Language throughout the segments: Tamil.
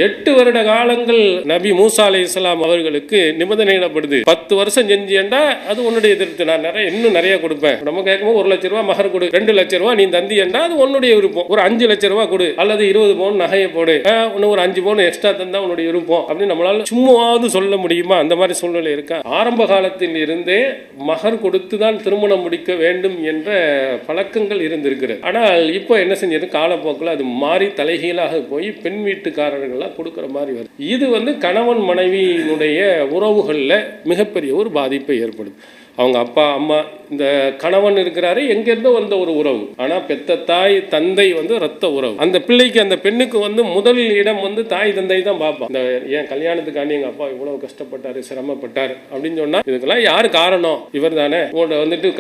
8 வருட காலங்கள் நபி மூசா அலைஹிஸ்ஸலாம் அவர்களுக்கு நிபந்தனையிடப்படுது. 10 வருஷம் செஞ்சேன்டா அது உன்னுடைய திருப்தி, நான் இன்னும் நிறைய கொடுப்பேன். நம்ம கேட்கும்போது 1 லட்ச ரூபா மகர் கொடு, 2 லட்ச ரூபா நீ தந்தியண்டா அது உன்னுடைய விருப்பம். ஒரு 5 லட்ச ரூபா கொடு அல்லது 20 பவுன் நகையை போடு, இன்னும் ஒரு 5 பவுன் எக்ஸ்ட்ரா தந்தா உன்னுடைய விருப்பம் அப்படின்னு நம்மளால சும்மாவது சொல்ல முடியுமா? அந்த மாதிரி சூழ்நிலை இருக்கா? ஆரம்ப காலத்தில் இருந்தே மகர் கொடுத்து தான் திருமணம் முடிக்க வேண்டும் என்ற பழக்கங்கள் இருந்திருக்கிறது. ஆனால் இப்போ என்ன செஞ்சது, காலப்போக்கில் அது மாறி தலைகீழாக போய் பெண் வீட்டுக்காரர்கள் கொடுக்கிற மாதிரி வருது. இது கணவன் மனைவியினுடைய உறவுகளில் மிகப்பெரிய ஒரு பாதிப்பை ஏற்படுது. அவங்க அப்பா அம்மா, இந்த கணவன் இருக்கிறாரு எங்கேருந்தோ வந்த ஒரு உறவு, ஆனால் பெத்த தாய் தந்தை ரத்த உறவு. அந்த பிள்ளைக்கு அந்த பெண்ணுக்கு முதல் இடம் தாய் தந்தை தான் பார்ப்பான். இந்த ஏன் கல்யாணத்துக்காண்டி எங்கள் அப்பா இவ்வளவு கஷ்டப்பட்டாரு சிரமப்பட்டார் அப்படின்னு சொன்னால் இதுக்கெல்லாம் யாரு காரணம்? இவர் தானே.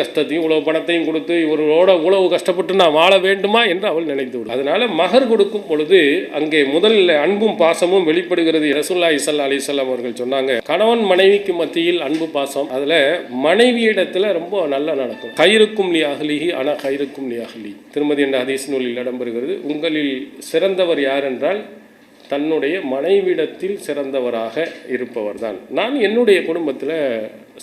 கஷ்டத்தையும் இவ்வளவு பணத்தையும் கொடுத்து இவரோட உழவு கஷ்டப்பட்டு நான் வாழ வேண்டுமா என்று அவள் நினைத்து விடும். அதனால மகர் கொடுக்கும் பொழுது அங்கே முதலில் அன்பும் பாசமும் வெளிப்படுகிறது. ரசூலுல்லாஹி ஸல்லல்லாஹு அலைஹி வஸல்லம் அவர்கள் சொன்னாங்க, கணவன் மனைவிக்கு மத்தியில் அன்பு பாசம், அதுல மனைவியிடத்துல ரொம்ப நல்லா நடக்கும். கைருக்கும் லி அஹ்லிஹி அனா கைருக்கும் லி அஹ்லி. திருமதி என்ற ஹதீஸ் நூலில் இடம்பெறுகிறது. உங்களில் சிறந்தவர் யார் என்றால் தன்னுடைய மனைவிடத்தில் சிறந்தவராக இருப்பவர் தான். நான் என்னுடைய குடும்பத்தில்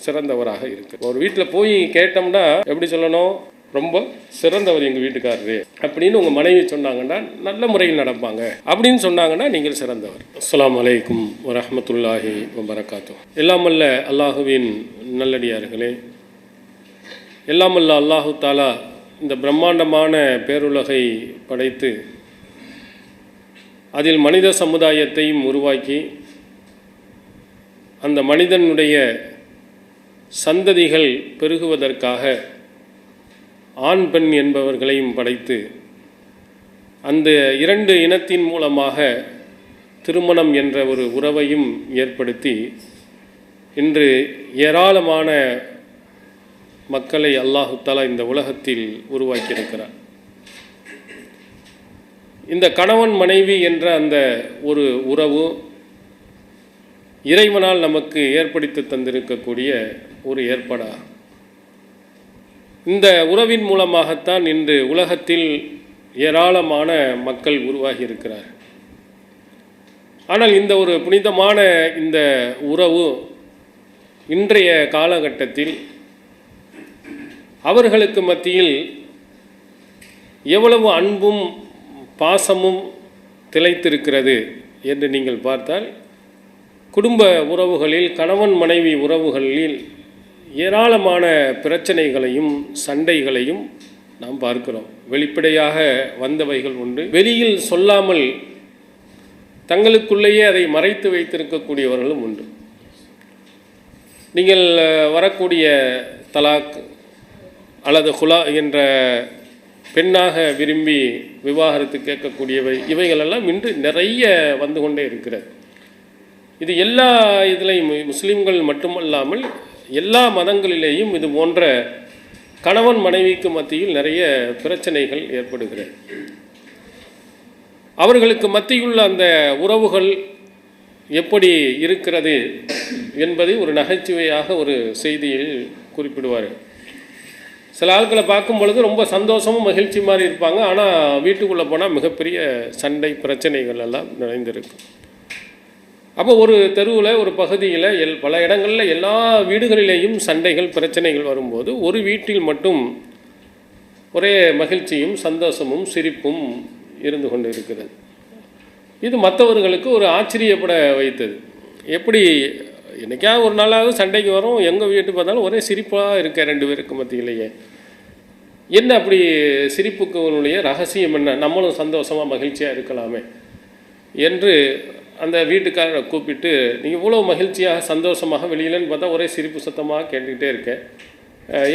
சிறந்தவராக இருக்கேன். ஒரு வீட்டில் போய் கேட்டோம்னா எப்படி சொல்லணும்? ரொம்ப சிறந்தவர் எங்கள் வீட்டுக்காரரு அப்படின்னு உங்கள் மனைவி சொன்னாங்கன்னா நல்ல முறையில் நடப்பாங்க. அப்படின்னு சொன்னாங்கன்னா நீங்கள் சிறந்தவர். அஸ்ஸலாமு அலைக்கும் வரஹ்மத்துல்லாஹி வபரகாத்துஹு. எல்லாமல்ல அல்லாஹுவின் நல்லடியார்களே, எல்லாமல்ல அல்லாஹு தாலா இந்த பிரம்மாண்டமான பேருலகை படைத்து அதில் மனித சமுதாயத்தையும் உருவாக்கி அந்த மனிதனுடைய சந்ததிகள் பெருகுவதற்காக ஆண் பெண் என்பவர்களையும் படைத்து அந்த 2 இனத்தின் மூலமாக திருமணம் என்ற ஒரு உறவையும் ஏற்படுத்தி இன்று ஏராளமான மக்களை அல்லாஹு தஆலா இந்த உலகத்தில் உருவாக்கியிருக்கிறார். இந்த கணவன் மனைவி என்ற அந்த ஒரு உறவு இறைவனால் நமக்கு ஏற்படுத்தி தந்திருக்கக்கூடிய ஒரு ஏற்பாடாகும். இந்த உறவின் மூலமாகத்தான் இன்று உலகத்தில் ஏராளமான மக்கள் உருவாகி இருக்கிறார். ஆனால் இந்த ஒரு புனிதமான இந்த உறவு இன்றைய காலகட்டத்தில் அவர்களுக்கு மத்தியில் எவ்வளவு அன்பும் பாசமும் திளைத்திருக்கிறது என்று நீங்கள் பார்த்தால், குடும்ப உறவுகளில் கணவன் மனைவி உறவுகளில் ஏராளமான பிரச்சனைகளையும் சண்டைகளையும் நாம் பார்க்கிறோம். வெளிப்படையாக வந்தவைகள் உண்டு, வெளியில் சொல்லாமல் தங்களுக்குள்ளேயே அதை மறைத்து வைத்திருக்கக்கூடியவர்களும் உண்டு. நீங்கள் வரக்கூடிய தலாக் அல்லது ஹுலா என்ற பெண்ணாக விரும்பி விவாகரத்து கேட்கக்கூடியவை, இவைகளெல்லாம் இன்று நிறைய வந்து கொண்டே இருக்கிறது. இது எல்லா இதுலையும் முஸ்லீம்கள் மட்டுமல்லாமல் எல்லா மதங்களிலேயும் இது போன்ற கணவன் மனைவிக்கு மத்தியில் நிறைய பிரச்சனைகள் ஏற்படுகிறது. அவர்களுக்கு மத்தியுள்ள அந்த உறவுகள் எப்படி இருக்கிறது என்பதை ஒரு நகைச்சுவையாக ஒரு செய்தியில் குறிப்பிடுவார். சில ஆட்களை பார்க்கும் பொழுது ரொம்ப சந்தோஷமும் மகிழ்ச்சி மாதிரி இருப்பாங்க, ஆனால் வீட்டுக்குள்ளே போனால் மிகப்பெரிய சண்டை பிரச்சனைகள் எல்லாம் நிறைந்திருக்கு. அப்போ ஒரு தெருவில் ஒரு பகுதியில் பல இடங்களில் எல்லா வீடுகளிலேயும் சண்டைகள் பிரச்சனைகள் வரும்போது ஒரு வீட்டில் மட்டும் ஒரே மகிழ்ச்சியும் சந்தோஷமும் சிரிப்பும் இருந்து கொண்டு இருக்கிறது. இது மற்றவர்களுக்கு ஒரு ஆச்சரியப்பட வைத்தது. எப்படி என்னைக்காவது ஒரு நாளாவது சண்டைக்கு வரும், எங்கள் வீட்டு பார்த்தாலும் ஒரே சிரிப்பாக இருக்க 2 பேருக்கு மத்தியிலேயே. என்ன அப்படி சிரிப்புக்குடைய ரகசியம் என்ன? நம்மளும் சந்தோஷமாக மகிழ்ச்சியாக இருக்கலாமே என்று அந்த வீட்டுக்காரரை கூப்பிட்டு, நீங்கள் இவ்வளோ மகிழ்ச்சியாக சந்தோஷமாக வெளியிலன்னு பார்த்தா ஒரே சிரிப்பு சத்தமாக கேட்டுக்கிட்டே இருக்கேன்,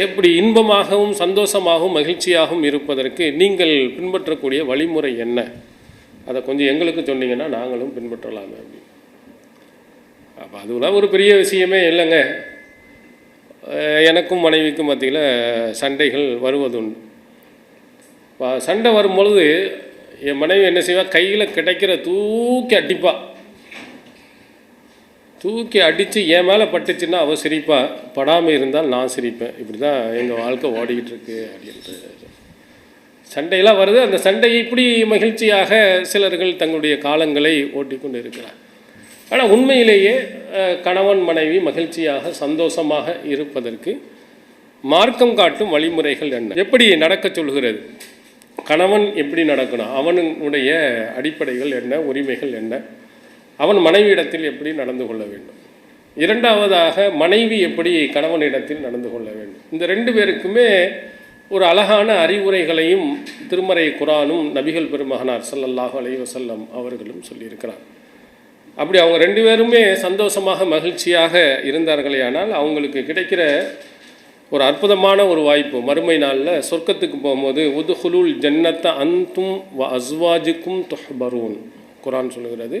எப்படி இன்பமாகவும் சந்தோஷமாகவும் மகிழ்ச்சியாகவும் இருப்பதற்கு நீங்கள் பின்பற்றக்கூடிய வழிமுறை என்ன? அதை கொஞ்சம் எங்களுக்கு சொன்னீங்கன்னா நாங்களும் பின்பற்றலாமே அப்படி. அப்போ அதுலாம் ஒரு பெரிய விஷயமே இல்லைங்க. எனக்கும் மனைவிக்கும் மத்தியில் சண்டைகள் வருவதுண்டு. சண்டை வரும்பொழுது என் மனைவி என்ன செய்வா, கையில் கிடைக்கிற தூக்கி அடிப்பா. தூக்கி அடித்து என் மேலே பட்டுச்சுன்னா அவள் சிரிப்பா, படாமல் இருந்தால் நான் சிரிப்பேன். இப்படி தான் எங்கள் வாழ்க்கை ஓடிக்கிட்டு இருக்கு அப்படின்ட்டு. சண்டையெல்லாம் வருது. அந்த சண்டையை இப்படி மகிழ்ச்சியாக சிலர்கள் தங்களுடைய காலங்களை ஓட்டி கொண்டு இருக்கிறார். ஆனால் உண்மையிலேயே கணவன் மனைவி மகிழ்ச்சியாக சந்தோஷமாக இருப்பதற்கு மார்க்கம் காட்டும் வழிமுறைகள் என்ன, எப்படி நடக்க சொல்கிறது, கணவன் எப்படி நடக்கணும், அவனுடைய அடிப்படைகள் என்ன, உரிமைகள் என்ன, அவன் மனைவியிடத்தில் எப்படி நடந்து கொள்ள வேண்டும், இரண்டாவதாக மனைவி எப்படி கணவனிடத்தில் நடந்து கொள்ள வேண்டும். இந்த ரெண்டு பேருக்குமே ஒரு அழகான அறிவுரைகளையும் திருமறை குரானும் நபிகள் பெருமகனார் ஸல்லல்லாஹு அலைஹி வஸல்லம் அவர்களும் சொல்லியிருக்கிறார். அப்படி அவங்க ரெண்டு பேருமே சந்தோஷமாக மகிழ்ச்சியாக இருந்தார்களே ஆனால் அவங்களுக்கு கிடைக்கிற ஒரு அற்புதமான ஒரு வாய்ப்பு, மறுமை நாளில் சொர்க்கத்துக்கு போகும்போது உதுஹுலுல் ஜன்னத்த அன்தும் வ அஸ்வாஜுக்கும் துஹ்பரூன், குரான் சொல்லுகிறது,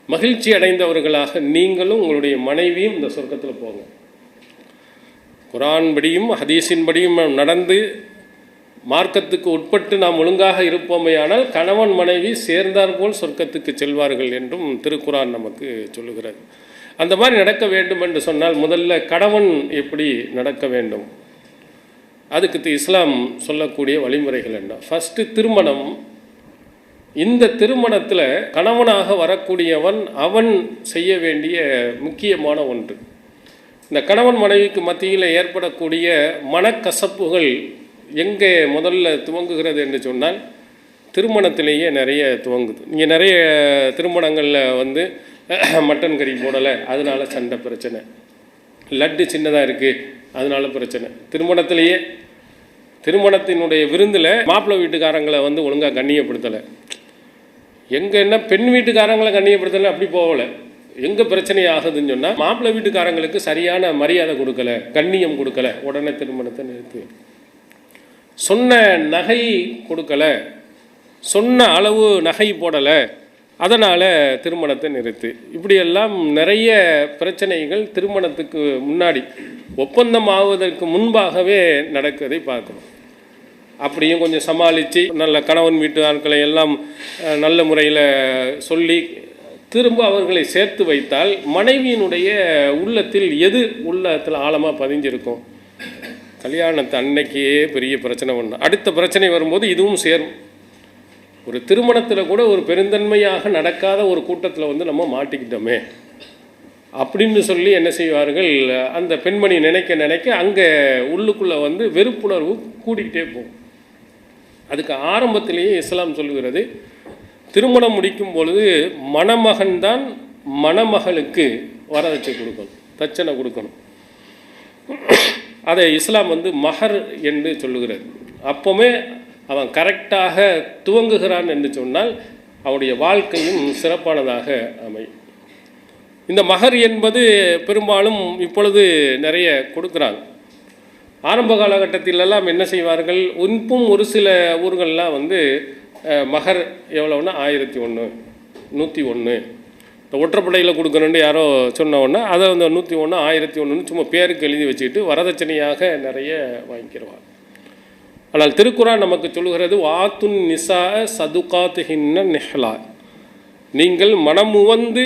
மகிழ்ச்சி அடைந்தவர்களாக நீங்களும் உங்களுடைய மனைவியும் இந்த சொர்க்கத்தில் போங்க. குரான் படியும் ஹதீஸின் படியும் நடந்து மார்க்கத்துக்கு உட்பட்டு நாம் ஒழுங்காக இருப்போமையானால் கணவன் மனைவி சேர்ந்தாற்போல் சொர்க்கத்துக்கு செல்வார்கள் என்றும் திருக்குரான் நமக்கு சொல்லுகிறது. அந்த மாதிரி நடக்க வேண்டும் என்று சொன்னால் முதல்ல கணவன் எப்படி நடக்க வேண்டும், அதுக்கு இஸ்லாம் சொல்லக்கூடிய வழிமுறைகள் என்ன. ஃபஸ்ட்டு திருமணம். இந்த திருமணத்தில் கணவனாக வரக்கூடியவன் அவன் செய்ய வேண்டிய முக்கியமான ஒன்று. இந்த கணவன் மனைவிக்கு மத்தியில் ஏற்படக்கூடிய மனக்கசப்புகள் எங்கே முதல்ல துவங்குகிறது என்று சொன்னால் திருமணத்திலேயே நிறைய துவங்குது. இங்கே நிறைய திருமணங்களில் வந்து மட்டன் கறி போடலை, அதனால சண்டை பிரச்சனை, லட்டு சின்னதாக இருக்குது அதனால பிரச்சனை. திருமணத்திலேயே திருமணத்தினுடைய விருந்தில் மாப்பிள்ளை வீட்டுக்காரங்களை வந்து ஒழுங்காக கண்ணியப்படுத்தலை, எங்கே என்ன பெண் வீட்டுக்காரங்களை கண்ணியப்படுத்தலை, அப்படி போகலை. எங்கே பிரச்சனை ஆகுதுன்னு சொன்னால் மாப்பிள்ளை வீட்டுக்காரங்களுக்கு சரியான மரியாதை கொடுக்கல, கண்ணியம் கொடுக்கல, உடனே திருமணத்தை நிறுத்து. சொன்ன நகை கொடுக்கல, சொன்ன அளவு நகை போடலை, அதனால் திருமணத்தை நிறுத்து. இப்படியெல்லாம் நிறைய பிரச்சனைகள் திருமணத்துக்கு முன்னாடி ஒப்பந்தம் ஆவதற்கு முன்பாகவே நடக்கிறதை பார்க்கணும். அப்படியும் கொஞ்சம் சமாளித்து நல்ல கணவன் வீட்டு ஆட்களை எல்லாம் நல்ல முறையில் சொல்லி திரும்ப அவர்களை சேர்த்து வைத்தால் மனைவியினுடைய உள்ளத்தில் எது உள்ளத்தில் ஆழமாக பதிஞ்சிருக்கும், கல்யாணத்தை அன்னைக்கே பெரிய பிரச்சனை ஒன்று, அடுத்த பிரச்சனை வரும்போது இதுவும் சேரும். ஒரு திருமணத்தில் கூட ஒரு பெருந்தன்மையாக நடக்காத ஒரு கூட்டத்தில் வந்து நம்ம மாட்டிக்கிட்டோமே அப்படின்னு சொல்லி என்ன செய்வார்கள், அந்த பெண்மணி நினைக்க நினைக்க அங்கே உள்ளுக்குள்ளே வந்து வெறுப்புணர்வு கூடிக்கிட்டே போகும். அதுக்கு ஆரம்பத்திலேயே இஸ்லாம் சொல்லுகிறது, திருமணம் முடிக்கும் பொழுது மணமகன்தான் மணமகளுக்கு வரதட்சை கொடுக்கணும், தட்சணை கொடுக்கணும். அதை இஸ்லாம் வந்து மஹர் என்று சொல்லுகிறது. அப்போவுமே அவன் கரெக்டாக துவங்குகிறான் என்று சொன்னால் அவனுடைய வாழ்க்கையும் சிறப்பானதாக அமையும். இந்த மஹர் என்பது பெரும்பாலும் இப்பொழுது நிறைய கொடுக்குறாங்க. ஆரம்ப காலகட்டத்திலெல்லாம் என்ன செய்வார்கள், இன்னும் ஒரு சில ஊர்கள்லாம் வந்து மஹர் எவ்வளோன்னா 1001, 101, இந்த ஒற்றைப்படையில் கொடுக்கணுன்னு யாரோ சொன்ன உடனே அதை வந்து 101, 1001 சும்மா பேருக்கு எழுதி வச்சுக்கிட்டு வரதட்சணையாக நிறைய வாங்கிக்கிறவாங்க. ஆனால் திருக்குரான் நமக்கு சொல்லுகிறது, வாத்துன் நிசா சதுகாத்துஹின்ன நெஹ்லா, நீங்கள் மனமுவந்து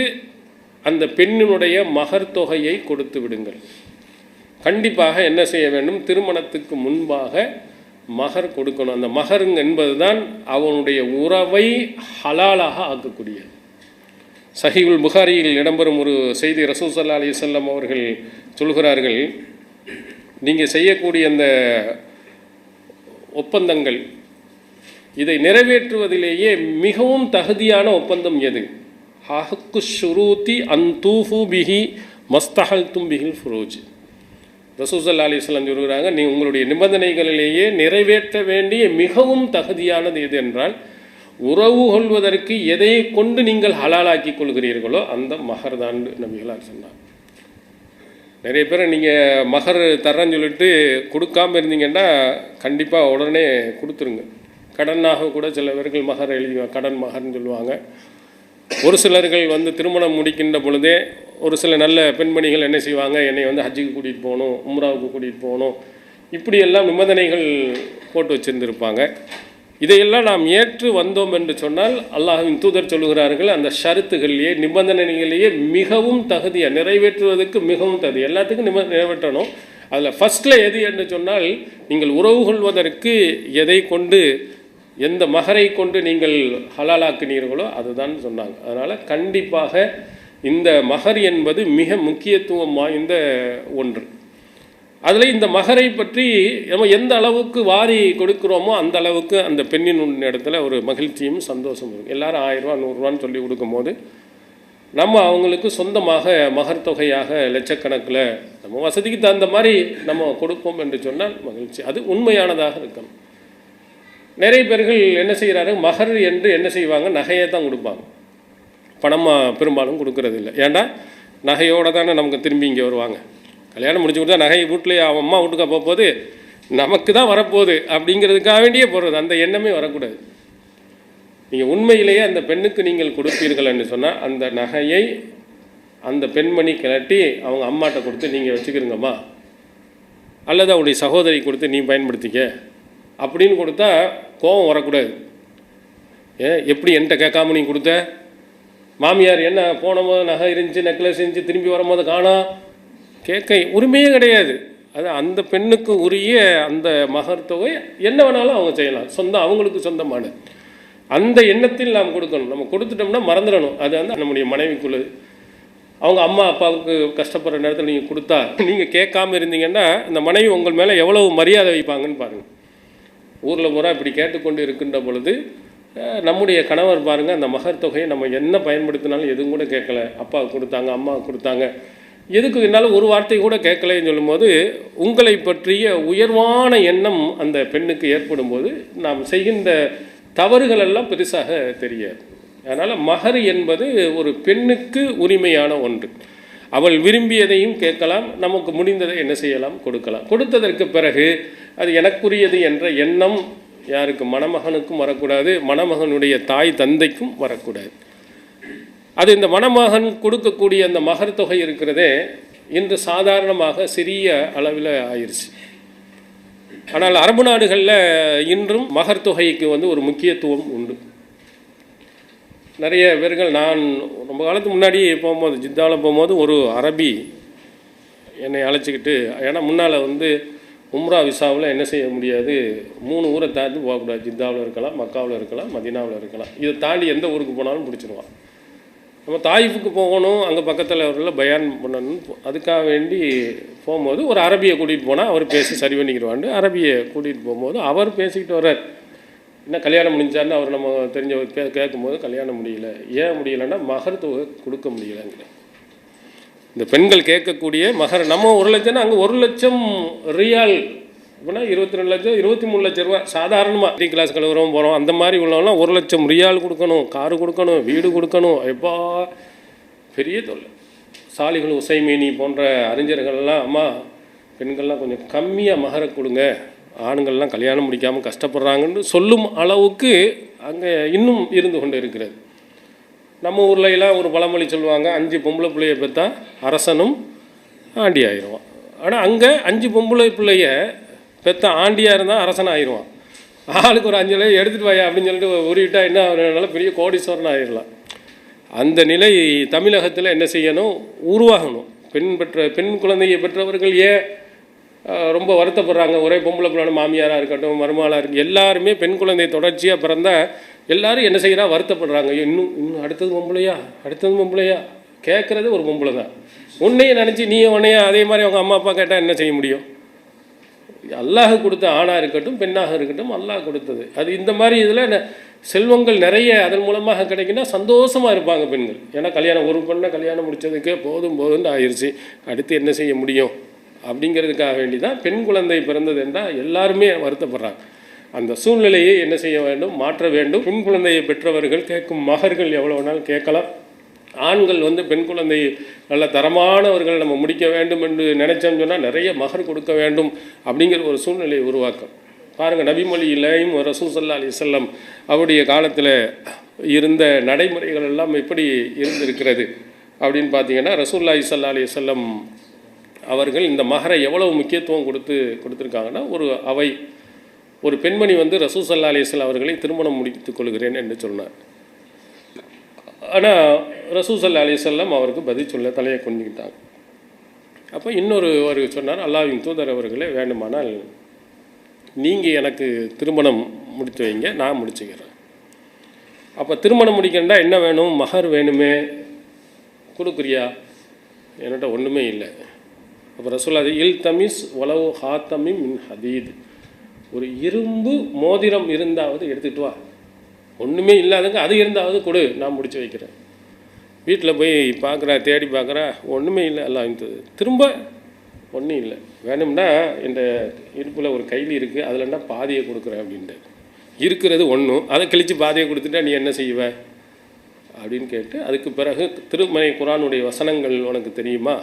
அந்த பெண்ணினுடைய மகர் தொகையை கொடுத்து விடுங்கள். கண்டிப்பாக என்ன செய்ய வேண்டும், திருமணத்துக்கு முன்பாக மகர் கொடுக்கணும். அந்த மகர் என்பது தான் அவனுடைய உறவை ஹலாலாக ஆக்கக்கூடியது. சஹீஹுல் புகாரியில் இடம்பெறும் ஒரு செய்தி, ரசூல் ஸல்லல்லாஹு அலைஹி வஸல்லம் அவர்கள் சொல்கிறார்கள், நீங்கள் செய்யக்கூடிய அந்த ஒப்பந்தங்கள் இதை நிறைவேற்றுவதிலேயே மிகவும் தகுதியான ஒப்பந்தம் எது, ஹக்கு ஷுரூத்தி அந்தூஃபு பிஹி மஸ்தஹல்தும் பிஹில் ஃபுரூஜ். ரசூல் ஸல்லல்லாஹு அலைஹி வஸல்லம் சொல்கிறாங்க, நீ உங்களுடைய நிபந்தனைகளிலேயே நிறைவேற்ற வேண்டிய மிகவும் தகுதியானது எது என்றால், உறவு கொள்வதற்கு எதை கொண்டு நீங்கள் ஹலாலாக்கி கொள்கிறீர்களோ அந்த மகர் தான் நபிகளார் சொன்னார். நிறைய பேர் நீங்கள் மகர் தர்றேன்னு சொல்லிட்டு கொடுக்காமல் இருந்தீங்கன்னா கண்டிப்பாக உடனே கொடுத்துருங்க. கடனாக கூட சில பேர்கள் மகர் எழுதி கடன் மகர்னு சொல்லுவாங்க. ஒரு சிலர்கள் வந்து திருமணம் முடிக்கின்ற பொழுதே ஒரு சில நல்ல பெண்மணிகள் என்ன செய்வாங்க, என்னை வந்து ஹஜ்ஜுக்கு கூட்டிகிட்டு போகணும், உம்ராவுக்கு கூட்டிகிட்டு போகணும், இப்படியெல்லாம் நிபந்தனைகள் போட்டு வச்சுருந்துருப்பாங்க. இதையெல்லாம் நாம் ஏற்று வந்தோம் என்று சொன்னால் அல்லாஹ்வின் தூதர் சொல்லுகிறார்கள், அந்த ஷருத்துகளிலேயே நிபந்தனைகளிலேயே மிகவும் தகுதியாக நிறைவேற்றுவதற்கு மிகவும் தகுதி, எல்லாத்துக்கும் நிறைவேற்றணும். அதில் ஃபஸ்ட்டில் எது என்று சொன்னால், நீங்கள் உறவு கொள்வதற்கு எதை கொண்டு எந்த மகரை கொண்டு நீங்கள் ஹலாலாக்கினீர்களோ அதுதான் சொன்னாங்க. அதனால் கண்டிப்பாக இந்த மகர் என்பது மிக முக்கியத்துவம் வாய்ந்த ஒன்று. அதில் இந்த மகரை பற்றி நம்ம எந்த அளவுக்கு வாரி கொடுக்குறோமோ அந்த அளவுக்கு அந்த பெண்ணின் இடத்துல ஒரு மகிழ்ச்சியும் சந்தோஷமும் இருக்கும். எல்லாரும் 1000 ரூபா 100 ரூபான்னு சொல்லி கொடுக்கும்போது நம்ம அவங்களுக்கு சொந்தமாக மகர் தொகையாக லட்சக்கணக்கில் நம்ம வசதிக்கு தகுந்த மாதிரி நம்ம கொடுப்போம் என்று சொன்னால் மகிழ்ச்சி. அது உண்மையானதாக இருக்கணும். நிறைய பேர்கள் என்ன செய்கிறாரு, மகர் என்று என்ன செய்வாங்க, நகையை தான் கொடுப்பாங்க, பணமாக பெரும்பாலும் கொடுக்கறது இல்லை. ஏன்டா நகையோடு தானே நமக்கு திரும்பி இங்கே வருவாங்க. கல்யாணம் முடிச்சு கொடுத்தா நகை வீட்டிலேயே அவன் அம்மா வீட்டுக்கா போகும்போது நமக்கு தான் வரப்போகுது அப்படிங்கிறதுக்காக வேண்டியே போடுறது. அந்த எண்ணமே வரக்கூடாது. நீங்கள் உண்மையிலேயே அந்த பெண்ணுக்கு நீங்கள் கொடுப்பீர்கள் என்று சொன்னால் அந்த நகையை அந்த பெண்மணி கிளட்டி அவங்க அம்மாட்ட கொடுத்து நீங்கள் வச்சுக்கிறீங்கம்மா, அல்லது அவருடைய சகோதரி கொடுத்து நீ பயன்படுத்திக்க அப்படின்னு கொடுத்தா கோபம் வரக்கூடாது. எப்படி என்கிட்ட கேட்காம நீ கொடுத்த, மாமியார் என்ன போன போது நகை இருந்துச்சு நெக்லஸ் இருந்துச்சு திரும்பி வரும்போது காணோம் கேட்க உரிமையே கிடையாது. அது அந்த பெண்ணுக்கு உரிய அந்த மகர் தொகை என்ன வேணாலும் அவங்க செய்யலாம், சொந்தம் அவங்களுக்கு சொந்தமானது. அந்த எண்ணத்தில் நாம் கொடுக்கணும். நம்ம கொடுத்துட்டோம்னா மறந்துடணும். அது வந்து நம்முடைய மனைவிக்குள்ளது. அவங்க அம்மா அப்பாவுக்கு கஷ்டப்படுற நேரத்தில் நீங்கள் கொடுத்தா நீங்கள் கேட்காம இருந்தீங்கன்னா இந்த மனைவி உங்கள் மேலே எவ்வளவு மரியாதை வைப்பாங்கன்னு பாருங்கள். ஊரில் பூரா இப்படி கேட்டுக்கொண்டு இருக்கின்ற பொழுது நம்முடைய கணவர் பாருங்கள், அந்த மகர் தொகையை நம்ம என்ன பயன்படுத்தினாலும் எதுவும் கூட கேட்கல, அப்பாவுக்கு கொடுத்தாங்க அம்மாவுக்கு கொடுத்தாங்க, எதுக்கு என்னால் ஒரு வார்த்தை கூட கேட்கலைன்னு சொல்லும்போது உங்களை பற்றிய உயர்வான எண்ணம் அந்த பெண்ணுக்கு ஏற்படும் போது நாம் செய்கின்ற தவறுகள் எல்லாம் பெருசாக தெரியாது. அதனால் மகர் என்பது ஒரு பெண்ணுக்கு உரிமையான ஒன்று. அவள் விரும்பியதையும் கேட்கலாம், நமக்கு முடிந்ததை என்ன செய்யலாம் கொடுக்கலாம். கொடுத்ததற்கு பிறகு அது எனக்குரியது என்ற எண்ணம் யாருக்கு, மணமகனுக்கும் வரக்கூடாது, மணமகனுடைய தாய் தந்தைக்கும் வரக்கூடாது. அது இந்த மணமகன் கொடுக்கக்கூடிய அந்த மகர் தொகை இருக்கிறதே இன்று சாதாரணமாக சிறிய அளவில் ஆயிடுச்சு. ஆனால் அரபு நாடுகளில் இன்றும் மகர் தொகைக்கு வந்து ஒரு முக்கியத்துவம் உண்டு. நிறைய பேர்கள், நான் ரொம்ப காலத்துக்கு முன்னாடி போகும்போது ஜித்தாவில் போகும்போது ஒரு அரபி என்னை அழைச்சிக்கிட்டு, ஏன்னா முன்னால் வந்து உம்ரா விசாவில் என்ன செய்ய முடியாது, 3 ஊரை தாண்டி போகக்கூடாது. ஜித்தாவில் இருக்கலாம், மக்காவில் இருக்கலாம், மதீனாவில் இருக்கலாம். இதை தாண்டி எந்த ஊருக்கு போனாலும் பிடிச்சிருவான். நம்ம தாயிஃபுக்கு போகணும், அங்கே பக்கத்தில் அவர்களை பயான் பண்ணணும், அதுக்காக வேண்டி போகும்போது ஒரு அரபியை கூட்டிகிட்டு போனால் அவர் பேசி சரி பண்ணிக்கிடுவாண்டு அரபியை கூட்டிகிட்டு போகும்போது அவர் பேசிக்கிட்டு வர்றார். என்ன கல்யாணம் முடிஞ்சாருன்னு அவர் நம்ம தெரிஞ்சவர் கேட்கும்போது கல்யாணம் முடியல. ஏன் முடியலைன்னா மகர் தொகை கொடுக்க முடியலைங்கிற. இந்த பெண்கள் கேட்கக்கூடிய மகர் நம்ம 1 லட்சம்னா அங்கே 1 லட்சம் ரியால் அப்படின்னா 22 லட்சம் 23 லட்சம் ரூபா. சாதாரணமாக 3 கிளாஸ் கழுவுறோம் போகிறோம் அந்த மாதிரி உள்ளவங்களாம் 1 லட்சம் ரியால் கொடுக்கணும், காரு கொடுக்கணும், வீடு கொடுக்கணும். எப்பா பெரிய தொல்லை. சாலிகள் உசைமீனி போன்ற அறிஞர்கள்லாம், அம்மா பெண்கள்லாம் கொஞ்சம் கம்மியாக மகரை கொடுங்க, ஆண்கள்லாம் கல்யாணம் முடிக்காமல் கஷ்டப்படுறாங்கன்னு சொல்லும் அளவுக்கு அங்கே இன்னும் இருந்து கொண்டு இருக்கிறது. நம்ம ஊர்லலாம் ஒரு பழமொழி சொல்லுவாங்க, 5 பொம்பளை பிள்ளைய பெற்றா அரசனும் ஆண்டி ஆயிடுவான். ஆனால் அங்கே 5 பொம்பளை பிள்ளைய பெற்ற ஆண்டியாக இருந்தால் அரசன் ஆயிடுவான். ஆளுக்கு ஒரு 5 லட்சம் எடுத்துகிட்டு வாயா அப்படின்னு சொல்லிட்டு உருவிட்டா என்ன அவரால் பெரிய கோடீஸ்வரன் ஆயிடலாம். அந்த நிலை தமிழகத்தில் என்ன செய்யணும், உருவாகணும். பெண் குழந்தையை பெற்றவர்கள் ஏன் ரொம்ப வருத்தப்படுறாங்க, ஒரே பொம்பளை பிள்ளை மாமியாராக இருக்கட்டும் மருமகளாக இருக்கும், எல்லாருமே பெண் குழந்தை தொடர்ச்சியாக பிறந்தால் எல்லோரும் என்ன செய்கிறா வருத்தப்படுறாங்க. இன்னும் அடுத்தது பொம்பளையா கேட்குறது ஒரு பொம்பளை தான். உன்னையே நினச்சி நீ உன்னையா அதே மாதிரி அவங்க அம்மா அப்பா கேட்டால் என்ன செய்ய முடியும்? அல்லாஹ் கொடுத்த ஆணாக இருக்கட்டும் பெண்ணாக இருக்கட்டும் அல்லாஹ் கொடுத்தது. அது இந்த மாதிரி இதில் செல்வங்கள் நிறைய அதன் மூலமாக கிடைக்குன்னா சந்தோஷமாக இருப்பாங்க பெண்கள். ஏன்னா ஒரு பெண்ணை கல்யாணம் முடித்ததுக்கே போதும்னு ஆயிடுச்சு, அடுத்து என்ன செய்ய முடியும் அப்படிங்கிறதுக்காக வேண்டி தான் பெண் குழந்தை பிறந்தது என்றால் எல்லாருமே வருத்தப்படுறாங்க. அந்த சூழ்நிலையை என்ன செய்ய வேண்டும், மாற்ற வேண்டும். பெண் குழந்தையை பெற்றவர்கள் கேட்கும் மகர்கள் எவ்வளோ வேணாலும் கேட்கலாம். ஆண்கள் வந்து பெண் குழந்தை நல்ல தரமானவர்கள் நம்ம முடிக்க வேண்டும் என்று நினைச்சோம்னு சொன்னால் நிறைய மகர் கொடுக்க வேண்டும் அப்படிங்கிற ஒரு சூழ்நிலையை உருவாக்கும். பாருங்கள், நபிமொழியிலையும் ரசூல் ஸல்லல்லாஹு அலைஹி வஸல்லம் அவருடைய காலத்தில் இருந்த நடைமுறைகள் எல்லாம் எப்படி இருந்திருக்கிறது அப்படின்னு பார்த்தீங்கன்னா, ரசூலுல்லாஹி ஸல்லல்லாஹு அலைஹி வஸல்லம் அவர்கள் இந்த மகரை எவ்வளவு முக்கியத்துவம் கொடுத்துருக்காங்கன்னா, ஒரு பெண்மணி வந்து ரசூல் ஸல்லல்லாஹு அலைஹி வஸல்லம் அவர்களை திருமணம் முடித்துக் கொள்கிறேன் என்று சொன்னார். ஆனால் ரசூல் ஸல்லல்லாஹு அலைஹி வஸல்லம் அவருக்கு பதில் சொல்ல தலையை கொண்டுக்கிட்டாங்க. அப்போ இன்னொரு சொன்னார், அல்லாஹ்வின் தூதர் அவர்களே, வேண்டுமானால் நீங்கள் எனக்கு திருமணம் முடித்து வைங்க, நான் முடிச்சுக்கிறேன். அப்போ திருமணம் முடிக்கணும்னா என்ன வேணும்? மஹர் வேணுமே, கொடுக்குறியா? என்கிட்ட ஒன்றுமே இல்லை. அப்போ ரசூலுல்லாஹ் இல் தமிஸ் வலவு ஹாத்தமி மின் ஹதீத், ஒரு இரும்பு மோதிரம் இருந்தாவது எடுத்துகிட்டு வா. ஒன்றுமே இல்லாதங்க அது இருந்தாவது கொடு, நான் முடிச்சு வைக்கிறேன். வீட்டில் போய் பார்க்குறா, தேடி பார்க்குறா, ஒன்றுமே இல்லை, எல்லாம் இருந்தது. திரும்ப ஒன்றும் இல்லை. வேணும்னா இந்த இடுப்பில் ஒரு கைலி இருக்குது, அதில்னா பாதியை கொடுக்குறேன் அப்படின்ட்டு. இருக்கிறது ஒன்றும், அதை கழித்து பாதியை கொடுத்துட்டா நீ என்ன செய்வ அப்படின்னு கேட்டு, அதுக்கு பிறகு திருமறை குர்ஆனுடைய வசனங்கள் உனக்கு தெரியுமா?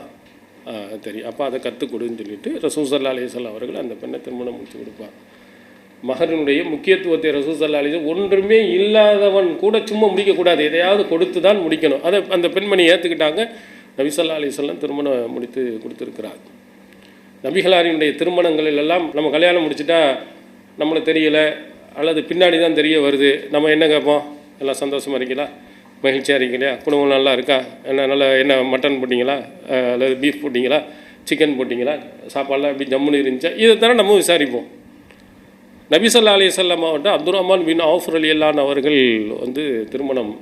தெரியும். அப்போ அதை கற்றுக் கொடுன்னு சொல்லிட்டு ரசூல் ஸல்லல்லாஹு அலைஹி வஸல்லம் அவர்கள் அந்த பெண்ணை திருமணம் முடித்து கொடுப்பார். மகரினுடைய முக்கியத்துவத்தை ரசூல் ஸல்லல்லாஹு அலைஹி வஸல்லம், ஒன்றுமே இல்லாதவன் கூட சும்மா முடிக்கக்கூடாது, எதையாவது கொடுத்து தான் முடிக்கணும். அதை அந்த பெண்மணி ஏற்றுக்கிட்டாங்க. நபி ஸல்லல்லாஹு அலைஹி வஸல்லம் திருமணம் முடித்து கொடுத்துருக்கிறார். நபிகளாரினுடைய திருமணங்களில் எல்லாம் நம்ம கல்யாணம் முடிச்சுட்டா நம்மளுக்கு தெரியலை அல்லது பின்னாடி தான் தெரிய வருது, நம்ம என்ன கேட்போம்? எல்லாம் சந்தோஷமாக இருக்கீங்களா, மகிழ்ச்சியாக இருக்கீங்களா, குடும்பம் நல்லா இருக்கா, என்ன மட்டன் போட்டிங்களா அல்லது பீஃப் போட்டிங்களா, சிக்கன் போட்டிங்களா, சாப்பாடெலாம் எப்படி ஜம்முன்னு இருந்துச்சா, இதை தானே நம்ம விசாரிப்போம். நபி ஸல்லல்லாஹு அலைஹி வஸல்லம் அவர்கிட்ட அப்துர் ரஹ்மான் பின் அவுஃப் ரலியல்லாஹு அவர்கள் திருமணம்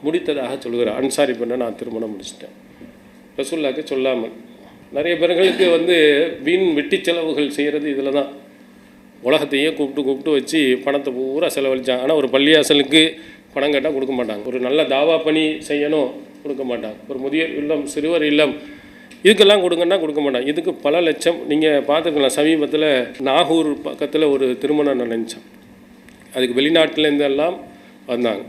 முடித்ததாக சொல்கிறார். அன்சாரி பெண்ணை நான் திருமணம் முடிச்சிட்டேன், ரசூலுல்லாஹ்க்கு சொல்லாமல். நிறைய பேர்களுக்கு வீண் வெட்டி செலவுகள் செய்கிறது இதில் தான். உலகத்தையே கூப்பிட்டு வச்சு பணத்தை பூரா செலவழிச்சாங்க. ஆனால் ஒரு பள்ளியாசலுக்கு பணம் கேட்டால் கொடுக்க மாட்டாங்க. ஒரு நல்ல தாவா பணி செய்யணும், கொடுக்க மாட்டாங்க. ஒரு முதியோர் இல்லம், சிறுவர் இல்லம், இதுக்கெல்லாம் கொடுங்கன்னா கொடுக்க மாட்டாங்க. இதுக்கு பல லட்சம். நீங்கள் பார்த்துக்கலாம், சமீபத்தில் நாகூர் பக்கத்தில் ஒரு திருமணம் நடந்துச்சான். அதுக்கு வெளிநாட்டிலேருந்து எல்லாம் வந்தாங்க.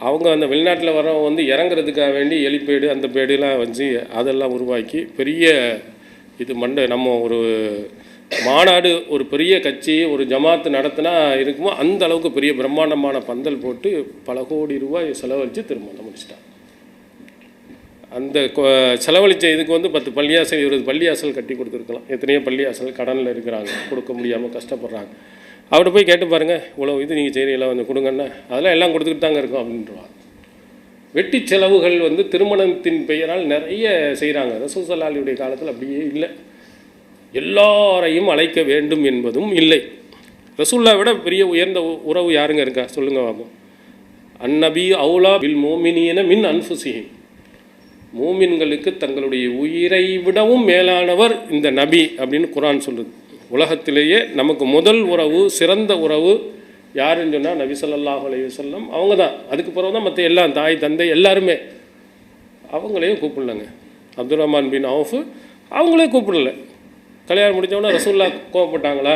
அவங்க அந்த வெளிநாட்டில் வரவங்க இறங்குறதுக்காக வேண்டி எலிப்பேடு அந்த பேடுலாம் வச்சு அதெல்லாம் உருவாக்கி பெரிய இது நம்ம ஒரு மாநாடு, ஒரு பெரிய கட்சி, ஒரு ஜமாத்து நடத்தினா இருக்குமோ அந்த அளவுக்கு பெரிய பிரம்மாண்டமான பந்தல் போட்டு பல கோடி ரூபாய் செலவழித்து திருமணம் முடிச்சிட்டாங்க. அந்த செலவழித்த இதுக்கு 10 பள்ளியாசல் 20 பள்ளியாசல் கட்டி கொடுத்துருக்கலாம். எத்தனையோ பள்ளியாசல் கடனில் இருக்கிறாங்க, கொடுக்க முடியாமல் கஷ்டப்படுறாங்க. அவர்கிட்ட போய் கேட்டு பாருங்கள், இவ்வளோ இது நீங்கள் செய்கிறீங்களா, கொடுங்கன்னா அதெல்லாம் எல்லாம் கொடுத்துக்கிட்டு தாங்க இருக்கும் அப்படின்றாங்க. வெட்டி செலவுகள் திருமணத்தின் பெயரால் நிறைய செய்கிறாங்க. ரசூல் ஸல்லல்லாஹு அலைஹி வஸல்லம் காலத்தில் அப்படியே இல்லை. எல்லாரையும் அழைக்க வேண்டும் என்பதும் இல்லை. ரசூலுல்லாஹ் விட பெரிய உயர்ந்த உறவு யாருங்க இருக்கா சொல்லுங்க பாப்போம். அந்நபி அவுலா பில் மோமினீன மின் அன்ஃபுஸிஹிம், மூமின்களுக்கு தங்களுடைய உயிரை விடவும் மேலானவர் இந்த நபி அப்படின்னு குர்ஆன் சொல்லுது. உலகத்திலேயே நமக்கு முதல் உறவு, சிறந்த உறவு யாருன்னு சொன்னால் நபி ஸல்லல்லாஹு அலைஹி வஸல்லம் அவங்க தான். அதுக்கு பிறகு தான் மற்ற எல்லாம் தாய் தந்தை எல்லாருமே. அவங்களையும் கூப்பிடலங்க. அப்துர் ரஹ்மான் பின் அவுஃப் அவங்களே கூப்பிடல. கல்யாணம் முடித்தவொன்னே ரசூலுல்லாஹ் கோவப்பட்டாங்களா,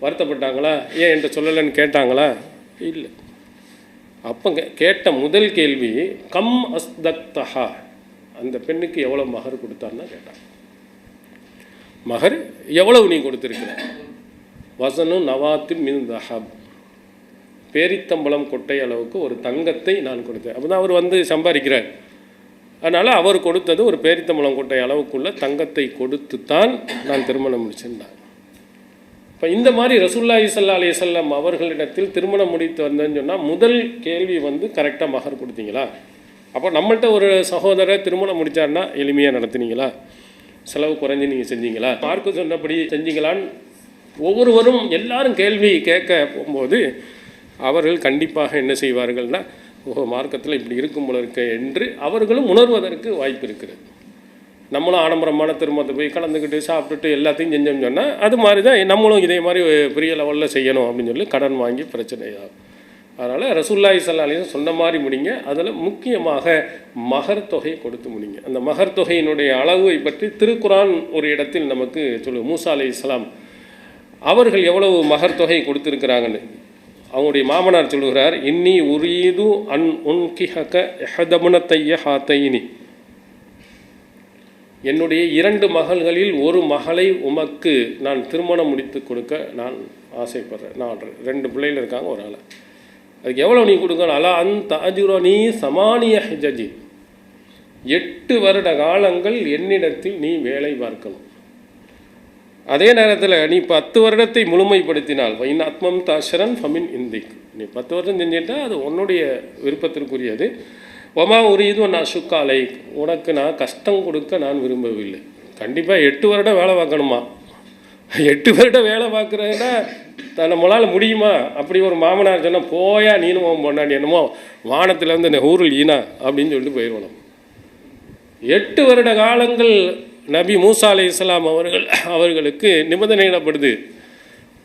வருத்தப்பட்டாங்களா, ஏன் என்கிட்ட சொல்லலைன்னு கேட்டாங்களா? இல்லை. அப்போ கேட்ட முதல் கேள்வி கம் அஸ்தக்தஹா, அந்த பெண்ணுக்கு எவ்வளோ மகர் கொடுத்தான்னு கேட்டாங்க. மகர் எவ்வளவு நீ கொடுத்துருக்கிற? வசனு நவாத்தின் மின் தஹப், பேரித்தம்பளம் கொட்டை அளவுக்கு ஒரு தங்கத்தை நான் கொடுத்தேன். அப்போ தான் அவர் சம்பாதிக்கிறார். அதனால் அவர் கொடுத்தது ஒரு பேரித்தம்பளம் கொட்டை அளவுக்குள்ள தங்கத்தை கொடுத்து தான் நான் திருமணம் முடிச்சிருந்தேன். இப்போ இந்த மாதிரி ரசூலுல்லாஹி ஸல்லல்லாஹு அலைஹி வஸல்லம் அவர்களிடத்தில் திருமணம் முடித்து வந்தேன்னு சொன்னால் முதல் கேள்வி கரெக்டாக மகர் கொடுத்தீங்களா? அப்போ நம்மள்கிட்ட ஒரு சகோதரர் திருமணம் முடித்தாருன்னா எளிமையாக நடத்துனீங்களா? செலவு குறைஞ்சி நீங்கள் செஞ்சீங்களா? மார்க்கு சொன்னபடி செஞ்சீங்களான்னு ஒவ்வொருவரும் எல்லாரும் கேள்வி கேட்க போகும்போது அவர்கள் கண்டிப்பாக என்ன செய்வார்கள்னா, ஓஹோ மார்க்கத்தில் இப்படி இருக்கும் போல இருக்க என்று அவர்களும் உணர்வதற்கு வாய்ப்பு இருக்குது. நம்மளும் ஆடம்பரமான திருமணத்தை போய் கலந்துக்கிட்டு சாப்பிட்டுட்டு எல்லாத்தையும் செஞ்சோம்னு சொன்னால் அது மாதிரி தான் நம்மளும் இதே மாதிரி பெரிய லெவலில் செய்யணும் அப்படின்னு சொல்லி கடன் வாங்கி பிரச்சனையாகும். அதனால் ரசூலுல்லாஹி ஸல்லல்லாஹு அலைஹி வஸல்லம் சொன்ன மாதிரி முடிங்க. அதில் முக்கியமாக மகர் தொகை கொடுத்து முடிங்க. அந்த மகர் தொகையினுடைய அளவை பற்றி திருக்குர்ஆன் ஒரு இடத்தில் நமக்கு சொல்லுது. மூசா அலைஹிஸ்ஸலாம் அவர்கள் எவ்வளவு மகர் தொகை கொடுத்துருக்கிறாங்கன்னு அவங்களுடைய மாமனார் சொல்லுகிறார், இன்னி உரீது அன் உன்கிஹக இஹதபுனத்தைய ஹாத்தைனி, என்னுடைய 2 மகள்களில் ஒரு மகளை உமக்கு நான் திருமணம் முடித்து கொடுக்க நான் ஆசைப்படுறேன். நான் 2 பிள்ளைகள் இருக்காங்க, ஒரு ஆளை. அதுக்கு எவ்வளோ நீ கொடுக்கணும்? அலா அன் தஅஜுரனி சமானிய ஹிஜஜி, 8 வருட காலங்கள் என்னிடத்தில் நீ வேலை பார்க்கணும். அதே நேரத்தில் நீ 10 வருடத்தை முழுமைப்படுத்தினால் வைன் ஆத்மம் தாஷரன் ஃபமின் இந்திக், நீ 10 வருடம் செஞ்சிட்டா அது உன்னுடைய விருப்பத்திற்குரியது. ஒமா உரியது நான் சுக்காலை, உனக்கு நான் கஷ்டம் கொடுக்க நான் விரும்பவில்லை. கண்டிப்பாக 8 வருடம் வேலை பார்க்கணுமா? 8 வருடம் வேலை பார்க்குறதுனா நம்மளால் முடியுமா? அப்படி ஒரு மாமனார் சொன்னால் போயா நீனும் பொண்டாட்டி என்னமோ வானத்தில் வந்து இந்த ஊரில் ஈனா அப்படின்னு சொல்லிட்டு போயிடுவோம். 8 வருட காலங்கள் நபி மூசா அலைஹிஸ்ஸலாம் அவர்களுக்கு நிபந்தனையிடப்படுது.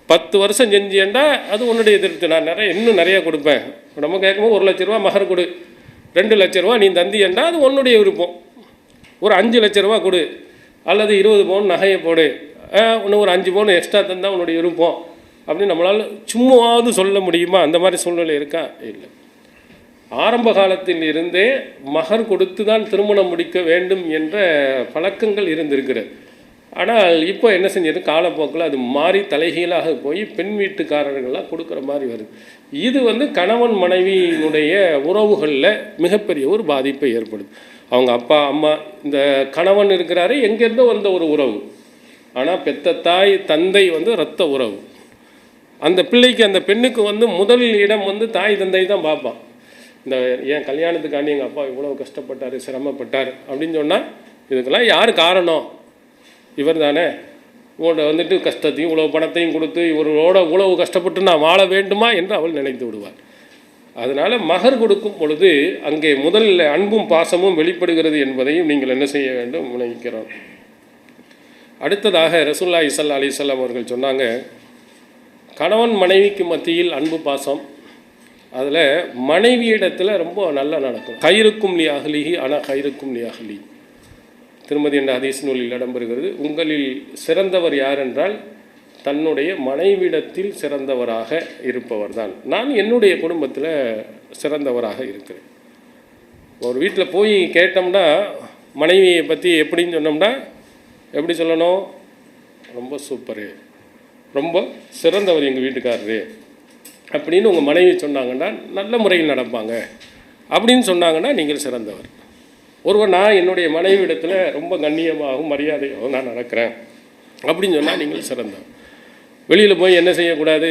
10 வருஷம் செஞ்சேன்டா அது உன்னுடைய திருப்தி, நான் இன்னும் நிறையா கொடுப்பேன். நம்ம கேட்கும்போது 1 லட்ச ரூபா மகர் கொடு, 2 லட்ச ரூபா நீ தந்தியண்டா அது உன்னுடைய விருப்பம். ஒரு 5 லட்ச ரூபா கொடு, அல்லது 20 பவுன் நகையை போடு, இன்னும் ஒரு 5 பவுன் எக்ஸ்ட்ரா தந்தால் உன்னுடைய விருப்பம் அப்படின்னு நம்மளால் சும்மாவது சொல்ல முடியுமா? அந்த மாதிரி சூழ்நிலை இருக்கா? இல்லை. ஆரம்ப காலத்தில் இருந்தே மகர் கொடுத்து தான் திருமணம் முடிக்க வேண்டும் என்ற பழக்கங்கள் இருந்திருக்கிறது. ஆனால் இப்போ என்ன செஞ்சது, காலப்போக்கில் அது மாறி தலைகீழாக போய் பெண் வீட்டுக்காரர்கள்லாம் கொடுக்குற மாதிரி வருது. இது வந்து கணவன் மனைவியினுடைய உறவுகளில் மிகப்பெரிய ஒரு பாதிப்பை ஏற்படுது. அவங்க அப்பா அம்மா, இந்த கணவன் இருக்கிறாரு எங்கேருந்தோ வந்த ஒரு உறவு, ஆனால் பெத்த தாய் தந்தை வந்து இரத்த உறவு. அந்த பிள்ளைக்கு அந்த பெண்ணுக்கு வந்து முதல் இடம் வந்து தாய் தந்தை தான் பார்ப்பான். இந்த ஏன் கல்யாணத்துக்காண்டி எங்கள் அப்பா இவ்வளோ கஷ்டப்பட்டார், சிரமப்பட்டார் அப்படின்னு சொன்னால் இதுக்கெல்லாம் யார் காரணம்? இவர் தானே. இவரோட வந்துட்டு கஷ்டத்தையும் இவ்வளோ பணத்தையும் கொடுத்து இவரோட உழவு கஷ்டப்பட்டு நான் வாழ வேண்டுமா என்று அவள் நினைத்து விடுவார். அதனால் மகர் கொடுக்கும் பொழுது அங்கே முதலில் அன்பும் பாசமும் வெளிப்படுகிறது என்பதையும் நீங்கள் என்ன செய்ய வேண்டும் நினைக்கிறோம். அடுத்ததாக ரசூலுல்லாஹி ஸல்லல்லாஹு அலைஹி வஸல்லம் அவர்கள் சொன்னாங்க, கணவன் மனைவிக்கு மத்தியில் அன்பு பாசம், அதில் மனைவியிடத்தில் ரொம்ப நல்லா நடக்கும். கைருக்கும் லி அஹ்லிஹி அன கைருக்கும் லி அஹ்லி, திருமதி என்ற ஹதீஸ் நூலில் இடம்பெறுகிறது. உங்களில் சிறந்தவர் யார் என்றால் தன்னுடைய மனைவிடத்தில் சிறந்தவராக இருப்பவர் தான். நான் என்னுடைய குடும்பத்தில் சிறந்தவராக இருக்கிறேன். ஒரு வீட்டில் போய் கேட்டோம்னா மனைவியை பற்றி எப்படின்னு சொன்னோம்னா எப்படி சொல்லணும்? ரொம்ப சூப்பரு, ரொம்ப சிறந்தவர் எங்கள் வீட்டுக்காரரு அப்படின்னு உங்கள் மனைவி சொன்னாங்கன்னா நல்ல முறையில் நடப்பாங்க அப்படின்னு சொன்னாங்கன்னா நீங்கள் சிறந்தவர். ஒருவர் நான் என்னுடைய மனைவியிடத்தில் ரொம்ப கண்ணியமாகவும் மரியாதையாகவும் நான் நடக்கிறேன் அப்படின்னு சொன்னால் நீங்கள் சிறந்தவர். வெளியில் போய் என்ன செய்யக்கூடாது,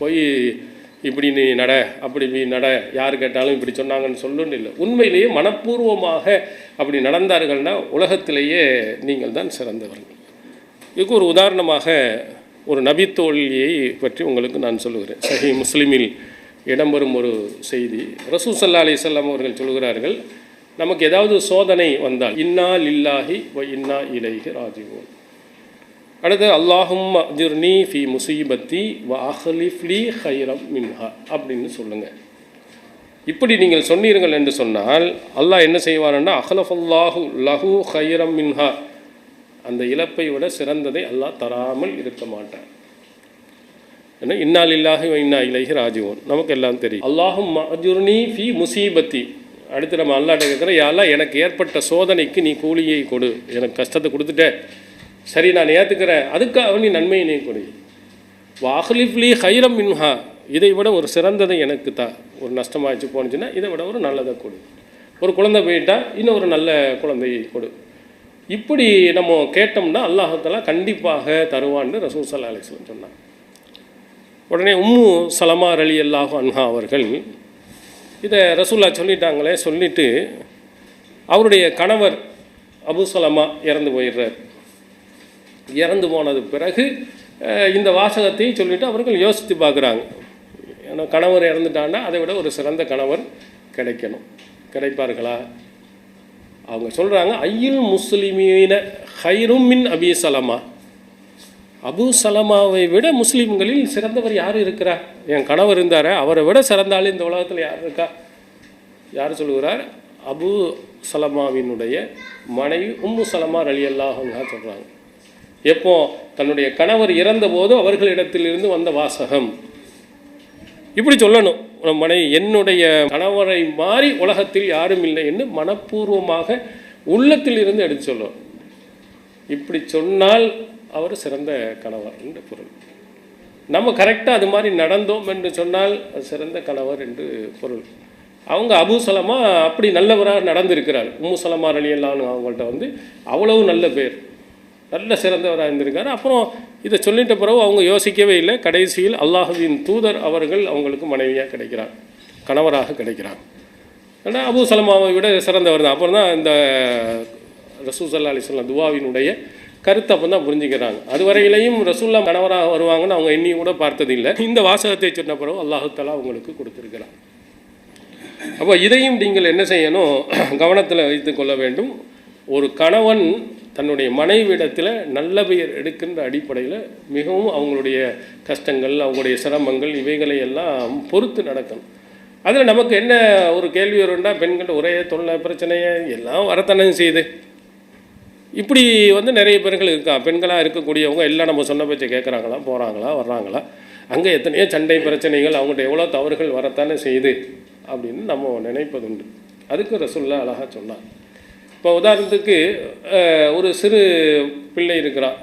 போய் இப்படி நீ நட அப்படி நீ நட, யார் கேட்டாலும் இப்படி சொன்னாங்கன்னு சொல்லணும்னு இல்லை. உண்மையிலேயே மனப்பூர்வமாக அப்படி நடந்தார்கள்னா உலகத்திலேயே நீங்கள் தான் சிறந்தவர்கள். இதுக்கு ஒரு உதாரணமாக ஒரு நபித்தோழியை பற்றி உங்களுக்கு நான் சொல்லுகிறேன். சஹீஹ் முஸ்லிமில் இடம்பெறும் ஒரு செய்தி. ரசூல் ஸல்லல்லாஹு அலைஹி வஸல்லம் அவர்கள் சொல்கிறார்கள், நமக்கு ஏதாவது சோதனை வந்தால் இன்னா லில்லாஹி வ இன்னா இலைஹி ராஜிஊன், அடுத்து அல்லாஹும்ம அஜிர்னி ஃபி முசீபத்தி வ அஹ்லிஃப்லி ஹைரம் மின்ஹா அப்படின்னு சொல்லுங்கள். இப்படி நீங்கள் சொன்னீர்கள் என்று சொன்னால் அல்லாஹ் என்ன செய்வார்னா அஹ்லஃபல்லாஹு லஹு ஹைரம் மின்ஹா, அந்த இழப்பை விட சிறந்ததை அல்லாஹ் தராமல் இருக்க மாட்டார். ஏன்னா இன்னா லில்லாஹி வ இன்னா இலைஹி ராஜிஊன் நமக்கு எல்லாம் தெரியும். அல்லாஹும்ம அஜிர்னி ஃபி முசீபத்தி, அடுத்து நம்ம அல்லாஹ்ட்ட கேட்குறோம், யா அல்லாஹ் எனக்கு ஏற்பட்ட சோதனைக்கு நீ கூலியை கொடு, எனக்கு கஷ்டத்தை கொடுத்துட்ட, சரி நான் ஏற்றுக்கிறேன், அதுக்காக நீ நன்மையை நீ கொடு. வாஹ்லிஃப்லி ஹைரம் மின்ஹா, இதை விட ஒரு சிறந்ததை எனக்கு தான். ஒரு நஷ்டமாகிச்சு போனுச்சுன்னா இதை விட ஒரு நல்லதை கொடு. ஒரு குழந்தை போயிட்டா இன்னும் ஒரு நல்ல குழந்தையை கொடு. இப்படி நம்ம கேட்டோம்னா அல்லாஹ் தஆலா கண்டிப்பாக தருவான்னு ரசூல் ஸல்லல்லாஹு அலைஹி வஸல்லம் சொன்னாங்க. உடனே உம்மு சலமா ரலியல்லாஹு அன்ஹா அவர்கள் இதை ரசூலுல்லாஹ் சொல்லிட்டாங்களே, சொல்லிவிட்டு அவருடைய கணவர் அபு சலமா இறந்து போயிடுறார். இறந்து போனது பிறகு இந்த வாசகத்தை சொல்லிவிட்டு அவர்கள் யோசித்து பார்க்குறாங்க, ஏன்னா கணவர் இறந்துட்டான்னா அதை விட ஒரு சிறந்த கணவர் கிடைக்கணும், கிடைப்பார்களா? அவங்க சொல்கிறாங்க, ஐயுல் முஸ்லிமீன ஹைரும் மின் அபி சலமா, அபு சலமாவை விட முஸ்லீம்களில் சிறந்தவர் யார் இருக்கிறா? என் கணவர் இருந்தார், அவரை விட சிறந்தாலும் இந்த உலகத்தில் யார் இருக்கா? யார் சொல்லுகிறார்? அபு சலமாவினுடைய மனைவி உம்மு சலமா ரலியல்லாஹு அன்ஹா சொல்கிறாங்க. எப்போ? தன்னுடைய கணவர் இறந்தபோது அவர்களிடத்திலிருந்து வந்த வாசகம். இப்படி சொல்லணும் மனைவி, என்னுடைய கணவரை மாறி உலகத்தில் யாரும் இல்லை என்று மனப்பூர்வமாக உள்ளத்தில் இருந்து எடுத்து சொல்லணும். இப்படி சொன்னால் அவர் சிறந்த கணவர் என்று பொருள். நம்ம கரெக்டாக அது மாதிரி நடந்தோம் என்று சொன்னால் அது சிறந்த கணவர் என்று பொருள். அவங்க அபு சலமா அப்படி நல்லவராக நடந்திருக்கிறார். உம்மு சலமா ரலியல்லாஹு அன்ஹா அவங்கள்ட்ட வந்து அவ்வளவு நல்ல பேர், நல்ல சிறந்தவராக இருந்திருக்காரு. அப்புறம் இதை சொல்லிட்ட பிறகு அவங்க யோசிக்கவே இல்லை. கடைசியில் அல்லாஹுவின் தூதர் அவர்கள் அவங்களுக்கு மனைவியாக கிடைக்கிறார், கணவராக கிடைக்கிறார். ஆனால் அபு சலமாவை விட சிறந்தவர் தான். அப்புறம் தான் இந்த ரசூல் ஸல்லல்லாஹு அலைஹி வஸல்லம் துவாவினுடைய கருத்தை அப்போ தான் புரிஞ்சுக்கிறாங்க. அதுவரையிலையும் ரசூல்லா கணவராக வருவாங்கன்னு அவங்க எண்ணி கூட பார்த்ததில்லை. இந்த வாசகத்தை சொன்ன பிறகு அல்லாஹ் தஆலா அவங்களுக்கு கொடுத்துருக்கிறார். அப்போ இதையும் நீங்கள் என்ன செய்யணும், கவனத்தில் வைத்து கொள்ள வேண்டும். ஒரு கணவன் தன்னுடைய மனைவியிடத்தில் நல்ல பெயர் எடுக்கின்ற அடிப்படையில் மிகவும் அவங்களுடைய கஷ்டங்கள், அவங்களுடைய சிரமங்கள் இவைகளை எல்லாம் பொறுத்து நடக்கணும். அதில் நமக்கு என்ன ஒரு கேள்வி வரும்னா, பெண்கள் ஒரே தொல்லை பிரச்சனையை எல்லாம் வரத்தானே செய்யுது. இப்படி நிறைய பேர்கள் இருக்கா. பெண்களாக இருக்கக்கூடியவங்க எல்லாம் நம்ம சொன்ன பேச்சை கேட்குறாங்களா, போகிறாங்களா, வர்றாங்களா, அங்கே எத்தனையோ சண்டை பிரச்சனைகள், அவங்கள்ட்ட எவ்வளோ தவறுகள் வரத்தானே செய்யுது அப்படின்னு நம்ம நினைப்பதுண்டு. அதுக்கு ரசூலுல்லாஹ் அழகாக சொன்னார். இப்போ உதாரணத்துக்கு ஒரு சிறு பிள்ளை இருக்கிறான்,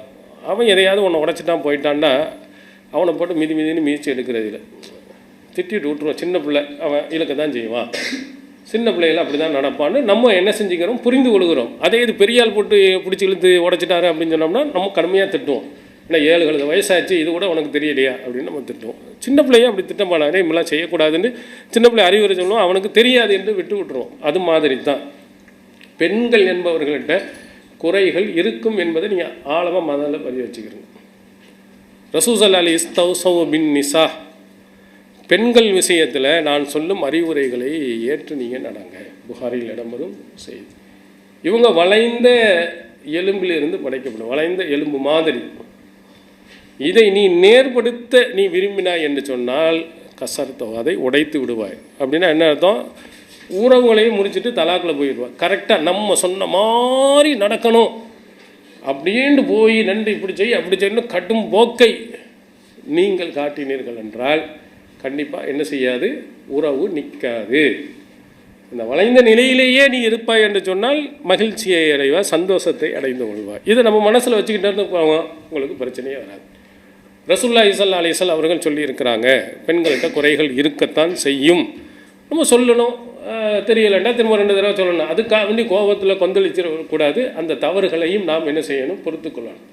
அவன் எதையாவது ஒன்று உடச்சிட்டான் போயிட்டான்னா அவனை போட்டு மிதின்னு மீச்சு எடுக்கிறது இல்லை, திட்டிட்டு விட்டுருவான். சின்ன பிள்ளை அவன் இலக்க தான் செய்வான், சின்ன பிள்ளைகள் அப்படி தான் நடப்பான்னு நம்ம என்ன செஞ்சுக்கிறோம், புரிந்து கொள்கிறோம். அதே இது பெரியால் போட்டு பிடிச்சி இழுத்து உடச்சிட்டாரு அப்படின்னு சொன்னோம்னா நம்ம கடுமையாக திட்டுவோம். ஏன்னா 7 வயசாச்சு, இது கூட உனக்கு தெரியலையா அப்படின்னு நம்ம திட்டுவோம். சின்ன பிள்ளையே அப்படி திட்டமானாரே, இப்படிலாம் செய்யக்கூடாதுன்னு சின்ன பிள்ளை அறிவுரை சொல்லுவோம், அவனுக்கு தெரியாது என்று விட்டு விட்டுருவோம். அது மாதிரி தான் பெண்கள் என்பவர்கள்ட்ட குறைகள் இருக்கும் என்பதை நீங்கள் ஆழமாக மனதில் பதிவு வச்சுக்கிறீங்க. ரசூல் ஸல்லல்லாஹு அலைஹி வஸல்லம் பின் நிசா, பெண்கள் விஷயத்தில் நான் சொல்லும் அறிவுரைகளை ஏற்று நீங்கள் நடங்க. புகாரில் இடம்பெறும் செய்தி. இவங்க வளைந்த எலும்பிலிருந்து படைக்கப்படும், வளைந்த எலும்பு மாதிரி. இதை நீ நேர்படுத்த நீ விரும்பினாய் என்று சொன்னால் கசர்த்தோ, அதை உடைத்து விடுவாய். அப்படின்னா என்ன அர்த்தம், உறவுகளையும் முடிச்சுட்டு தலாக்கில் போயிடுவாள். கரெக்டாக நம்ம சொன்ன மாதிரி நடக்கணும் அப்படின்ட்டு போய் நன்றி இப்படி செய்ய அப்படி செய்யணும் கடும் போக்கை நீங்கள் காட்டினீர்கள் என்றால் கண்டிப்பாக என்ன செய்யாது, உறவு நிற்காது. இந்த வளைந்த நிலையிலேயே நீ இருப்பாய் என்று சொன்னால் மகிழ்ச்சியை அடைவாய், சந்தோஷத்தை அடைந்து கொள்வாய். இதை நம்ம மனசில் வச்சுக்கிட்டே போவோம், உங்களுக்கு பிரச்சனையே வராது. ரசூலுல்லாஹி ஸல்லல்லாஹு அலைஹி வஸல்லம் அவர்கள் சொல்லியிருக்கிறாங்க, பெண்கள்கிட்ட குறைகள் இருக்கத்தான் செய்யும். நம்ம சொல்லணும், தெரியலைன்னா திரும்ப 2 தடவை சொல்லணும். அதுக்காக வேண்டி கோபத்தில் கொந்தளிச்சிடக்கூடாது. அந்த தவறுகளையும் நாம் என்ன செய்யணும், பொறுத்து கொள்ளணும்.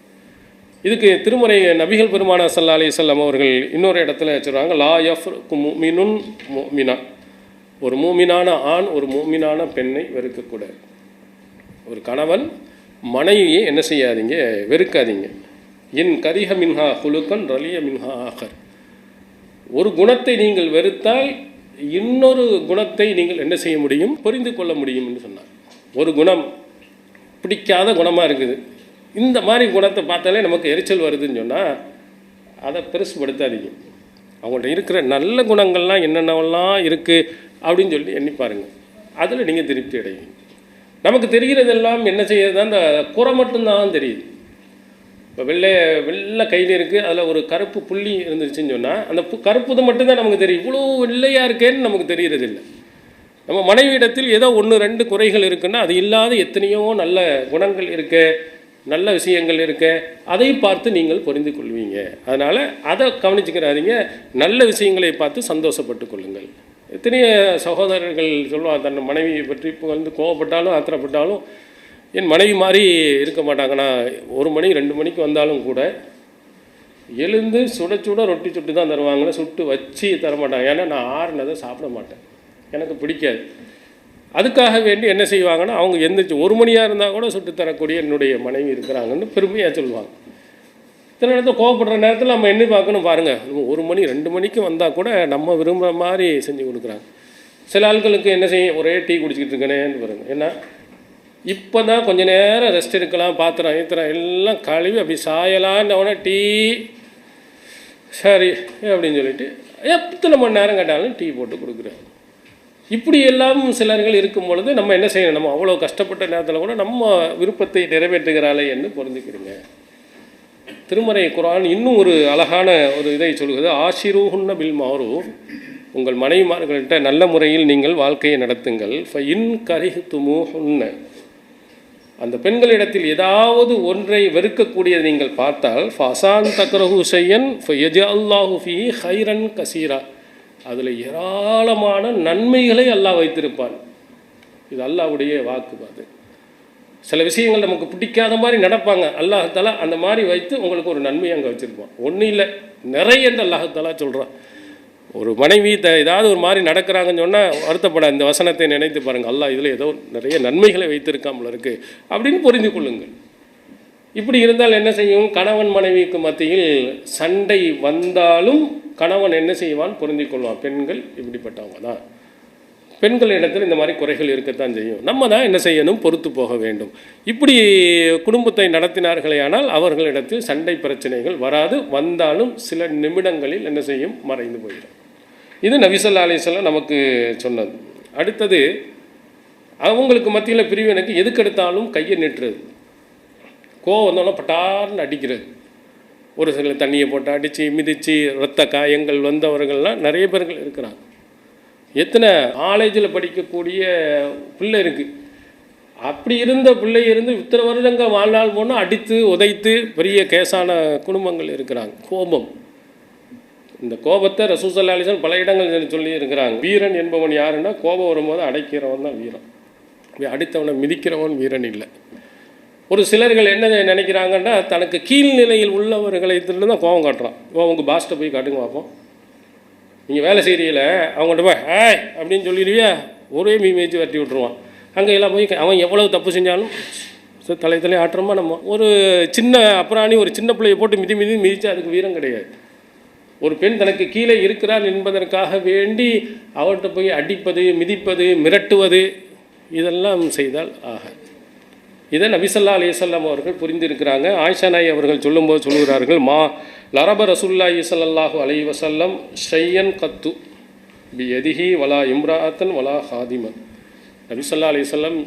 இதுக்கு திருமறை நபிகள் பெருமானார் ஸல்லல்லாஹு அலைஹி வஸல்லம் அவர்கள் இன்னொரு இடத்துல சொல்கிறாங்க, லா யஃப்ருக்கு முஃமினுன் முஃமினா, ஒரு மூமினான ஆண் ஒரு மூமினான பெண்ணை வெறுக்கக்கூடாது. ஒரு கணவன் மனைவியை என்ன செய்யாதீங்க, வெறுக்காதீங்க. இன் கரிஹ மின்ஹா குலுக்கன் ரலிய மின்ஹா ஆகர், ஒரு குணத்தை நீங்கள் வெறுத்தால் இன்னொரு குணத்தை நீங்கள் என்ன செய்ய முடியும், புரிந்து கொள்ள முடியும் என்று சொன்னார். ஒரு குணம் பிடிக்காத குணமாக இருக்குது, இந்த மாதிரி குணத்தை பார்த்தாலே நமக்கு எரிச்சல் வருதுன்னு சொன்னால் அதை பெருசுபடுத்தாதீங்க. அவங்கள்ட்ட இருக்கிற நல்ல குணங்கள்லாம் என்னென்னவெல்லாம் இருக்குது அப்படின்னு சொல்லி எண்ணி பாருங்கள், அதில் நீங்கள் திருப்தி அடைவீங்க. நமக்கு தெரிகிறதெல்லாம் என்ன செய்யறது, அந்த குறை மட்டும்தான் தெரியுது. இப்போ வெள்ளை கையில் இருக்குது, அதில் ஒரு கருப்பு புள்ளி இருந்துச்சுன்னு சொன்னால் அந்த கருப்புது மட்டும்தான் நமக்கு தெரியும், இவ்வளோ வெள்ளையாக இருக்கேன்னு நமக்கு தெரிகிறதில்லை. நம்ம மனைவியிடத்தில் ஏதோ 1-2 குறைகள் இருக்குன்னா அது இல்லாத எத்தனையோ நல்ல குணங்கள் இருக்கு, நல்ல விஷயங்கள் இருக்கு, அதை பார்த்து நீங்கள் புரிந்து கொள்வீங்க. அதனால் அதை கவனிச்சுக்கிறாதீங்க, நல்ல விஷயங்களை பார்த்து சந்தோஷப்பட்டு கொள்ளுங்கள். எத்தனையோ சகோதரர்கள் சொல்லுவாங்க, தன் மனைவியை பற்றி கோவப்பட்டாலும் ஆத்திரப்பட்டாலும் என் மனைவி மாதிரி இருக்க மாட்டாங்க, நான் 1 மணி 2 மணிக்கு வந்தாலும் கூட எழுந்து சுட ரொட்டி சுட்டு தான் தருவாங்கன்னு, சுட்டு வச்சு தரமாட்டாங்க. ஏன்னா நான் ஆறுனதை சாப்பிட மாட்டேன், எனக்கு பிடிக்காது. அதுக்காக வேண்டி என்ன செய்வாங்கன்னா, அவங்க எந்திரிச்சு 1 மணியாக இருந்தால் கூட சுட்டு தரக்கூடிய என்னுடைய மனைவி இருக்கிறாங்கன்னு பெருமையாக சொல்லுவாங்க. இத்தனை நேரத்தில் கோவப்படுற நேரத்தில் நம்ம என்ன பார்க்கணும் பாருங்கள், 1 மணி 2 மணிக்கு வந்தால் கூட நம்ம விரும்புகிற மாதிரி செஞ்சு கொடுக்குறாங்க. சில ஆட்களுக்கு என்ன செய்யும், ஒரே டீ குடிச்சிக்கிட்டு இருக்கேனேன்னு பாருங்கள். ஏன்னா இப்போ தான் கொஞ்சம் நேரம் ரெஸ்ட் எடுக்கலாம், பாத்திரம் எல்லாம் கழுவி அப்படி சாயலான்னு டீ சரி அப்படின்னு சொல்லிட்டு எத்தனை மணி நேரம் கேட்டாலும் டீ போட்டு கொடுக்குறாங்க. இப்படி எல்லாம் சிலர்கள் இருக்கும் பொழுது நம்ம என்ன செய்யணும், நம்ம அவ்வளோ கஷ்டப்பட்ட நேரத்தில் கூட நம்ம விருப்பத்தை நிறைவேற்றுகிறாளே என்று பொருந்திக்கிடுங்க. திருமறை குர்ஆன் இன்னும் ஒரு அழகான ஒரு இதை சொல்கிறது, ஆஷிரூஹுன்ன பில் மஅரூஃப், உங்கள் மனைவிமார்கள்ட்ட நல்ல முறையில் நீங்கள் வாழ்க்கையை நடத்துங்கள். ஃபஇன் கரிஹ்துமூஹுன்ன, அந்த பெண்களிடத்தில் ஏதாவது ஒன்றை வெறுக்கக்கூடியதை நீங்கள் பார்த்தால், ஃபசான் தக்ரஹு ஷையன் ஃபயஜஅல்லாஹு ஃபீஹி ஹைரன் கஸீரா, அதில் ஏராளமான நன்மைகளை அல்லாஹ் வைத்திருப்பான். இது அல்லாஹ்வுடைய வாக்குபாது. சில விஷயங்கள் நமக்கு பிடிக்காத மாதிரி நடப்பாங்க, அல்லாஹ் அந்த மாதிரி வைத்து உங்களுக்கு ஒரு நன்மையை அங்கே வச்சுருப்பான். ஒன்றும் இல்லை, நிறைய என்று அல்லாஹ் சொல்கிறான். ஒரு மனைவி ஏதாவது ஒரு மாதிரி நடக்கிறாங்கன்னு சொன்னால் வருத்தப்பட இந்த வசனத்தை நினைத்து பாருங்கள், அல்லாஹ் இதில் ஏதோ நிறைய நன்மைகளை வைத்திருக்காமல் இருக்குது அப்படின்னு புரிந்து கொள்ளுங்கள். இப்படி இருந்தால் என்ன செய்யும், கணவன் மனைவிக்கு மத்தியில் சண்டை வந்தாலும் கணவன் என்ன செய்வான், புரிந்து கொள்வான். பெண்கள் இப்படிப்பட்டவங்க தான், பெண்கள் இடத்தில் இந்த மாதிரி குறைகள் இருக்கத்தான் செய்யும். நம்ம தான் என்ன செய்யணும், பொறுத்து போக வேண்டும். இப்படி குடும்பத்தை நடத்தினார்களே ஆனால் அவர்களிடத்தில் சண்டை பிரச்சனைகள் வராது. வந்தாலும் சில நிமிடங்களில் என்ன செய்யும், மறைந்து போயிடும். இது நபி ஸல்லல்லாஹு அலைஹி வஸல்லம் நமக்கு சொன்னது. அடுத்தது, அவங்களுக்கு மத்தியில் பிரிவினைக்கு எதுக்கெடுத்தாலும் கையை நீட்டுறது, கோவம் வந்தோன்னா பட்டார்னு அடிக்கிறது. ஒரு சில தண்ணியை போட்டு அடித்து மிதித்து இரத்த காயங்கள் வந்தவர்கள்லாம் நிறைய பேர்கள் இருக்கிறாங்க. எத்தனை காலேஜில் படிக்கக்கூடிய பிள்ளை இருக்குது. அப்படி இருந்த பிள்ளை இருந்து இத்தனை வருடங்கள் வாழ்நாள் போனால் அடித்து உதைத்து பெரிய கேஸான குடும்பங்கள் இருக்கிறாங்க. கோபம், இந்த கோபத்தை ரசூல் ஸல்லல்லாஹு அலைஹி வஸல்லம் பல இடங்கள் சொல்லி இருக்கிறாங்க. வீரன் என்பவன் யாருன்னா, கோபம் வரும்போது அடைக்கிறவன் தான் வீரன், அடித்தவனை மிதிக்கிறவன் வீரன் இல்லை. ஒரு சிலர்கள் என்ன நினைக்கிறாங்கன்னா, தனக்கு கீழ்நிலையில் உள்ளவர்களை தான் கோபம் காட்டுறான். உங்கள் பாஸ்ட்டை போய் காட்டுங்க பார்ப்போம். நீங்கள் வேலை செய்கிறீங்கள, அவங்கள்ட்ட போய் ஏய் அப்படின்னு சொல்லிடுவியா, ஒரே மீச்சு வெட்டி விட்ருவான். அங்கே எல்லாம் போய் அவன் எவ்வளவு தப்பு செஞ்சாலும் தலை ஆட்டுறோமா. நம்ம ஒரு சின்ன அப்புறாணி ஒரு சின்ன பிள்ளையை போட்டு மிதித்து அதுக்கு வீரம் கிடையாது. ஒரு பெண் தனக்கு கீழே இருக்கிறாள் என்பதற்காக வேண்டி அவர்கிட்ட போய் அடிப்பது, மிதிப்பது, மிரட்டுவது இதெல்லாம் செய்தால் ஆகாது. இதை நபி ஸல்லல்லாஹு அலைஹி வஸல்லம் அவர்கள் புரிந்திருக்கிறாங்க. ஆயிஷா நாய் அவர்கள் சொல்லும்போது சொல்லுகிறார்கள், லரப ரசூலுல்லாஹி ஸல்லல்லாஹு அலைஹி வஸல்லம் ஷையன் கத்து பி யதிஹி வலா இம்ராஅத்தன் வலா ஹாதிமன். நபி ஸல்லல்லாஹு அலைஹி வஸல்லம்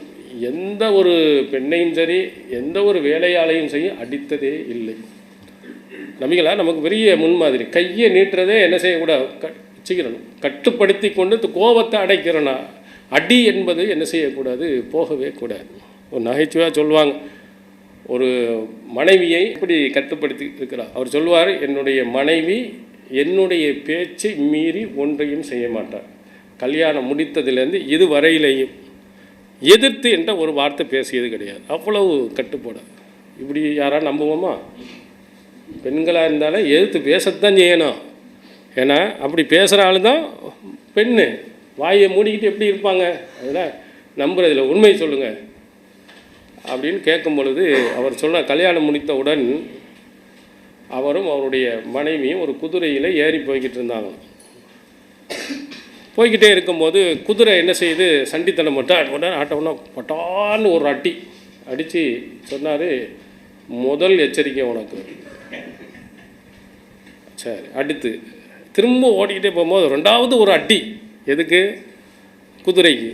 எந்த ஒரு பெண்ணையும் சரி எந்த ஒரு வேலையாளையும் செய்ய அடித்ததே இல்லை. நபிகளா நமக்கு பெரிய முன்மாதிரி. கையை நீட்டுறதே என்ன செய்யக்கூடாது, வச்சுக்கிறணும், கட்டுப்படுத்தி கொண்டு கோபத்தை அடைக்கிறனா. அடி என்பது என்ன செய்யக்கூடாது, போகவே கூடாது. ஒரு நகைச்சுவையாக சொல்லுவாங்க, ஒரு மனைவியை இப்படி கட்டுப்படுத்தி இருக்கிறார். அவர் சொல்லுவார், என்னுடைய மனைவி என்னுடைய பேச்சை மீறி ஒன்றையும் செய்ய மாட்டார். கல்யாணம் முடித்ததிலேருந்து இது வரையிலையும் எதிர்த்து என்ற ஒரு வார்த்தை பேசியது கிடையாது. அவ்வளவு கட்டுப்பாடு. இப்படி யாராவது நம்புவோமா? பெண்களாக இருந்தாலும் எதிர்த்து பேசத்தான் செய்யணும். ஏன்னா அப்படி பேசுகிற ஆள் தான் பெண்ணு. வாயை மூடிக்கிட்டு எப்படி இருப்பாங்க, அதெல்லாம் நம்புறதில்ல. உண்மை சொல்லுங்கள் அப்படின்னு கேட்கும் பொழுது அவர் சொன்ன, கல்யாணம் முடித்தவுடன் அவரும் அவருடைய மனைவியும் ஒரு குதிரையில் ஏறி போய்கிட்டு இருந்தாங்க. போய்கிட்டே இருக்கும்போது குதிரை என்ன செய்யுது, சண்டித்தனம் மட்டும் ஆட்டோன்னா பட்டான்னு ஒரு அடித்து சொன்னார், முதல் எச்சரிக்கை உனக்கு. சரி, அடுத்து திரும்ப ஓடிக்கிட்டே போகும்போது ரெண்டாவது ஒரு அடி. எதுக்கு? குதிரைக்கு.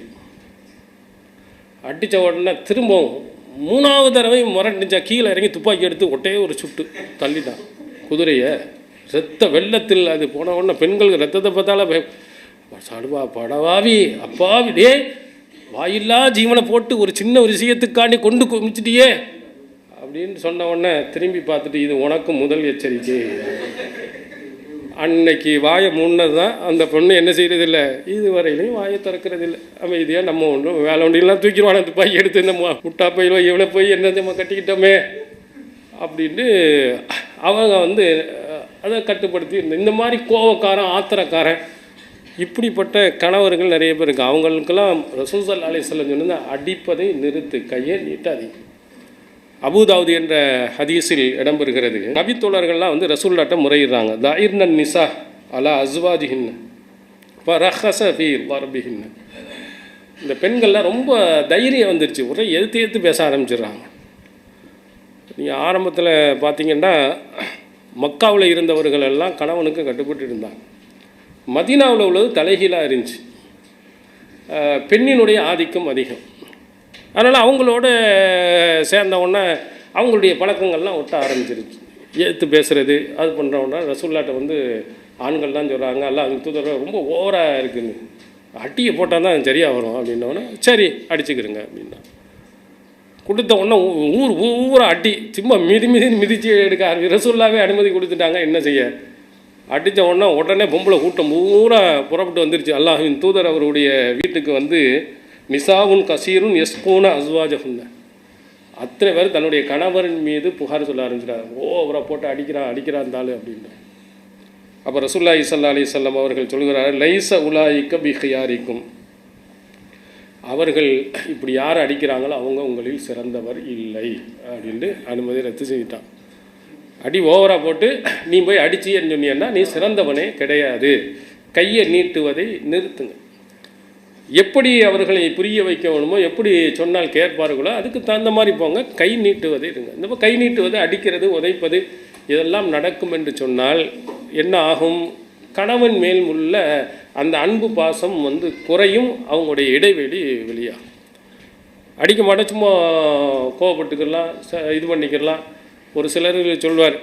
அடித்த உடனே திரும்பவும் மூணாவது தடவை முரண்டிச்சா கீழே இறங்கி துப்பாக்கி எடுத்து ஒட்டே ஒரு சுட்டு தள்ளிட்டான் குதிரையை. ரத்த வெள்ளத்தில் அது போன உடனே பெண்களுக்கு ரத்தத்தை பார்த்தால சடுவா படவாவி அப்பாவி, டே வாயில்லா ஜீவனை போட்டு ஒரு சின்ன ஒரு விஷயத்துக்காண்டி கொண்டு குமிச்சிட்டியே அப்படின்னு சொன்ன உடனே திரும்பி பார்த்துட்டு, இது உனக்கு முதல் எச்சரிக்கை. அன்னைக்கு வாயை முன்னது தான் அந்த பொண்ணு என்ன செய்கிறதில்லை, இதுவரையிலையும் வாயை திறக்கிறதில்லை. அமைதியாக நம்ம ஒன்றும் வேலை ஒன்றிலாம் தூக்கிடுவான துப்பாக்கி எடுத்து இந்த முட்டா போயிடுவா, இவ்வளோ போய் என்ன நம்ம கட்டிக்கிட்டோமே அப்படின்னு அவங்க அதை கட்டுப்படுத்தி இந்த மாதிரி கோவக்காரன் ஆத்திரக்காரன் இப்படிப்பட்ட கணவர்கள் நிறைய பேர் இருக்கு. அவங்களுக்கெல்லாம் ரசூல் ஸல்லல்லாஹு அலைஹி வஸல்லம் சொன்னது, அடிப்பதை நிறுத்து, கையை நீட்டாதீங்க. அபூதாவுது என்ற ஹதீஸில் இடம்பெறுகிறது, நபித்தோழர்கள்லாம் ரசூலுல்லாஹ்ட்ட முறையிடுறாங்க, தாயிர்னன் நிசா அலா அஸ்வாஜிஹின்ன ஃபரஹஸ ஃபீ வர்பிஹின்ன. இந்த பெண்கள்லாம் ரொம்ப தைரியம் வந்துருச்சு, ஒரே எதிர்த்து பேச ஆரம்பிச்சிடுறாங்க. நீங்கள் ஆரம்பத்தில் பார்த்தீங்கன்னா மக்காவில் இருந்தவர்கள் எல்லாம் கணவனுக்கு கட்டுப்பட்டு இருந்தாங்க. மதீனாவில் உள்ளது தலைகீழாக இருந்துச்சு, பெண்ணினுடைய ஆதிக்கம் அதிகம். அதனால் அவங்களோட சேர்ந்தவுடனே அவங்களுடைய பழக்கங்கள்லாம் ஒட்ட ஆரம்பிச்சிருச்சு. ஏற்று பேசுகிறது அது பண்ணுறவுடனே ரசூலுல்லாஹ்ட்ட ஆண்கள் தான் சொல்கிறாங்க, எல்லாம் அது தூதர் ரொம்ப ஓவராக இருக்குன்னு, அட்டியை போட்டால் தான் சரியாக வரும் அப்படின்னோடனே சரி அடிச்சுக்கிறங்க அப்படின்னா கொடுத்த உடனே ஊரை அடி சும்மா மிதிச்சு எடுக்க ரசூலுல்லாஹ்வே அனுமதி கொடுத்துட்டாங்க. என்ன செய்ய, அடித்த உடனே பொம்பளை கூட்டம் பூரா புறப்பட்டு வந்துருச்சு. அல்லாஹ்வின் தூதர் அவருடைய வீட்டுக்கு நிசாவுன் கசீருன் எஸ்கூன அஸ்வாஜகுன்ன, அத்தனை பேர் தன்னுடைய கணவரின் மீது புகார் சொல்ல ஆரம்பிச்சிட்டார். ஓவரா போட்டு அடிக்கிறான் இருந்தாலும் அப்படின்னு. அப்போ ரசூலுல்லாஹி ஸல்லல்லாஹு அலைஹி வஸல்லம் அவர்கள் சொல்கிறார், லைஸ உலாயிக்க பிஹியாரிக்கும், அவர்கள் இப்படி யார் அடிக்கிறாங்களோ அவங்க உங்களில் சிறந்தவர் இல்லை அப்படின்ட்டு அனுமதி ரத்து செஞ்சிட்டான். அடி ஓவராக போட்டு நீ போய் அடிச்சின்னு சொன்னீங்கன்னா நீ சிறந்தவனே கிடையாது. கையை நீட்டுவதை நிறுத்துங்க. எப்படி அவர்களை புரிய வைக்க வேணுமோ, எப்படி சொன்னால் கேட்பார்களோ அதுக்கு தகுந்த மாதிரி போங்க. கை நீட்டுவதை இருங்க. இந்த கை நீட்டுவது, அடிக்கிறது, உதைப்பது இதெல்லாம் நடக்கும் என்று சொன்னால் என்ன ஆகும்? கணவன் மேல் உள்ள அந்த அன்பு பாசம் குறையும், அவங்களுடைய இடைவெளி வெளியாகும். அடிக்க மாட்டேன், சும்மா கோவப்பட்டுக்கலாம், இது பண்ணிக்கலாம். ஒரு சிலர் சொல்வார்,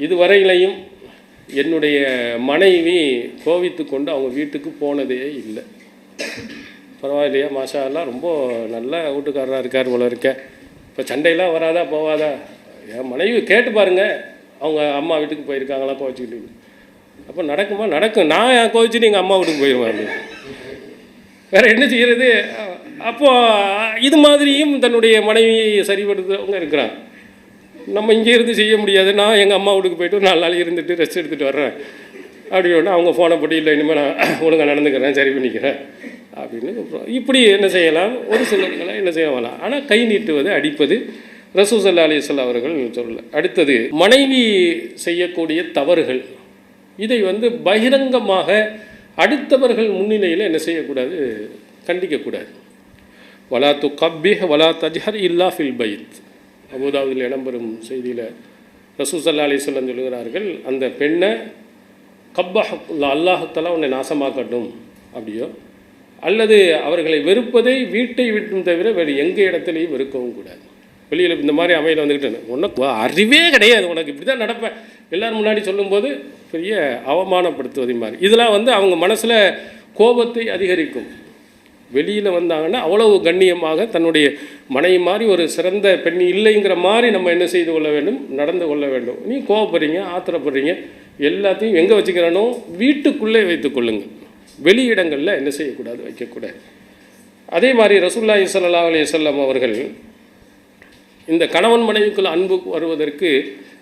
இதுவரையிலையும் என்னுடைய மனைவி கோவித்து கொண்டு அவங்க வீட்டுக்கு போனதே இல்லை. பரவாயில்லையா, மாஷா அல்லாஹ், ரொம்ப நல்ல வீட்டுக்காரராக இருக்கார் போல இருக்க. இப்போ சண்டையெல்லாம் வராதா, போவாதா? என் மனைவி கேட்டு பாருங்கள், அவங்க அம்மா வீட்டுக்கு போயிருக்காங்களா கோவிச்சுக்கிட்டு. அப்போ நடக்குமா? நடக்கும். நான் கோவிச்சுட்டு எங்கள் அம்மா வீட்டுக்கு போயிடுவேன். வேறு என்ன செய்கிறது? அப்போது இது மாதிரியும் தன்னுடைய மனைவியை சரிபடுத்துறவங்க இருக்கிறாங்க. நம்ம இங்கே இருந்து செய்ய முடியாது. நான் எங்கள் அம்மா வீட்டுக்கு போய்ட்டு 4 நாள் இருந்துட்டு ரெஸ்ட் எடுத்துகிட்டு வர்றேன் அப்படின்னு அவங்க ஃபோனை போட்டு, இல்லை இனிமேல் நான் ஒழுங்காக நடந்துக்கிறேன், சரி பண்ணிக்கிறேன் அப்படின்னு இப்படி என்ன செய்யலாம்? ஒரு சிலர்களை என்ன செய்யலாம். ஆனால் கை நீட்டுவது, அடிப்பது ரசூல் ஸல்லல்லாஹு அலைஹி வஸல்லம் அவர்கள் சொல்லல. அடுத்தது, மனைவி செய்யக்கூடிய தவறுகள், இதை பகிரங்கமாக அடுத்தவர்கள் முன்னிலையில் என்ன செய்யக்கூடாது? கண்டிக்கக்கூடாது. வலா துகப்பிஹ் வலா தஜ்ஹர் இல்லா ஃபில் பைத். அபூதாவுதில் இடம்பெறும் செய்தியில் ரசூல் ஸல்லல்லாஹு அலைஹி வஸல்லம் சொல்கிறார்கள், அந்த பெண்ணை கப்பஹ் அல்லாஹ் தஆலா உன்னை நாசமாக்கட்டும் அப்படியோ, அல்லது அவர்களை வெறுப்பதை வீட்டை விட்டும் தவிர வேறு எங்கே இடத்துலையும் வெறுக்கவும் கூடாது. வெளியில் இந்த மாதிரி அமையில் வந்துக்கிட்டு உனக்கு அறிவே கிடையாது, உனக்கு இப்படி தான் நடப்பேன் எல்லோரும் முன்னாடி சொல்லும்போது பெரிய அவமானப்படுத்துவதை மாதிரி. இதெல்லாம் அவங்க மனசில் கோபத்தை அதிகரிக்கும். வெளியில் வந்தாங்கன்னா அவ்வளவு கண்ணியமாக தன்னுடைய மனைவி மாதிரி ஒரு சிறந்த பெண் இல்லைங்கிற மாதிரி நம்ம என்ன செய்து கொள்ள வேண்டும்? நடந்து கொள்ள வேண்டும். நீ கோபப்படுறீங்க, ஆத்திரப்படுறீங்க, எல்லாத்தையும் எங்கே வச்சுக்கிறனோ வீட்டுக்குள்ளே வைத்து கொள்ளுங்கள். வெளி இடங்களில் என்ன செய்யக்கூடாது? வைக்கக்கூடாது. அதே மாதிரி ரசூலுல்லாஹி ஸல்லல்லாஹு அலைஹி வஸல்லம் அவர்கள் இந்த கணவன் மனைவிக்குள் அன்பு வருவதற்கு,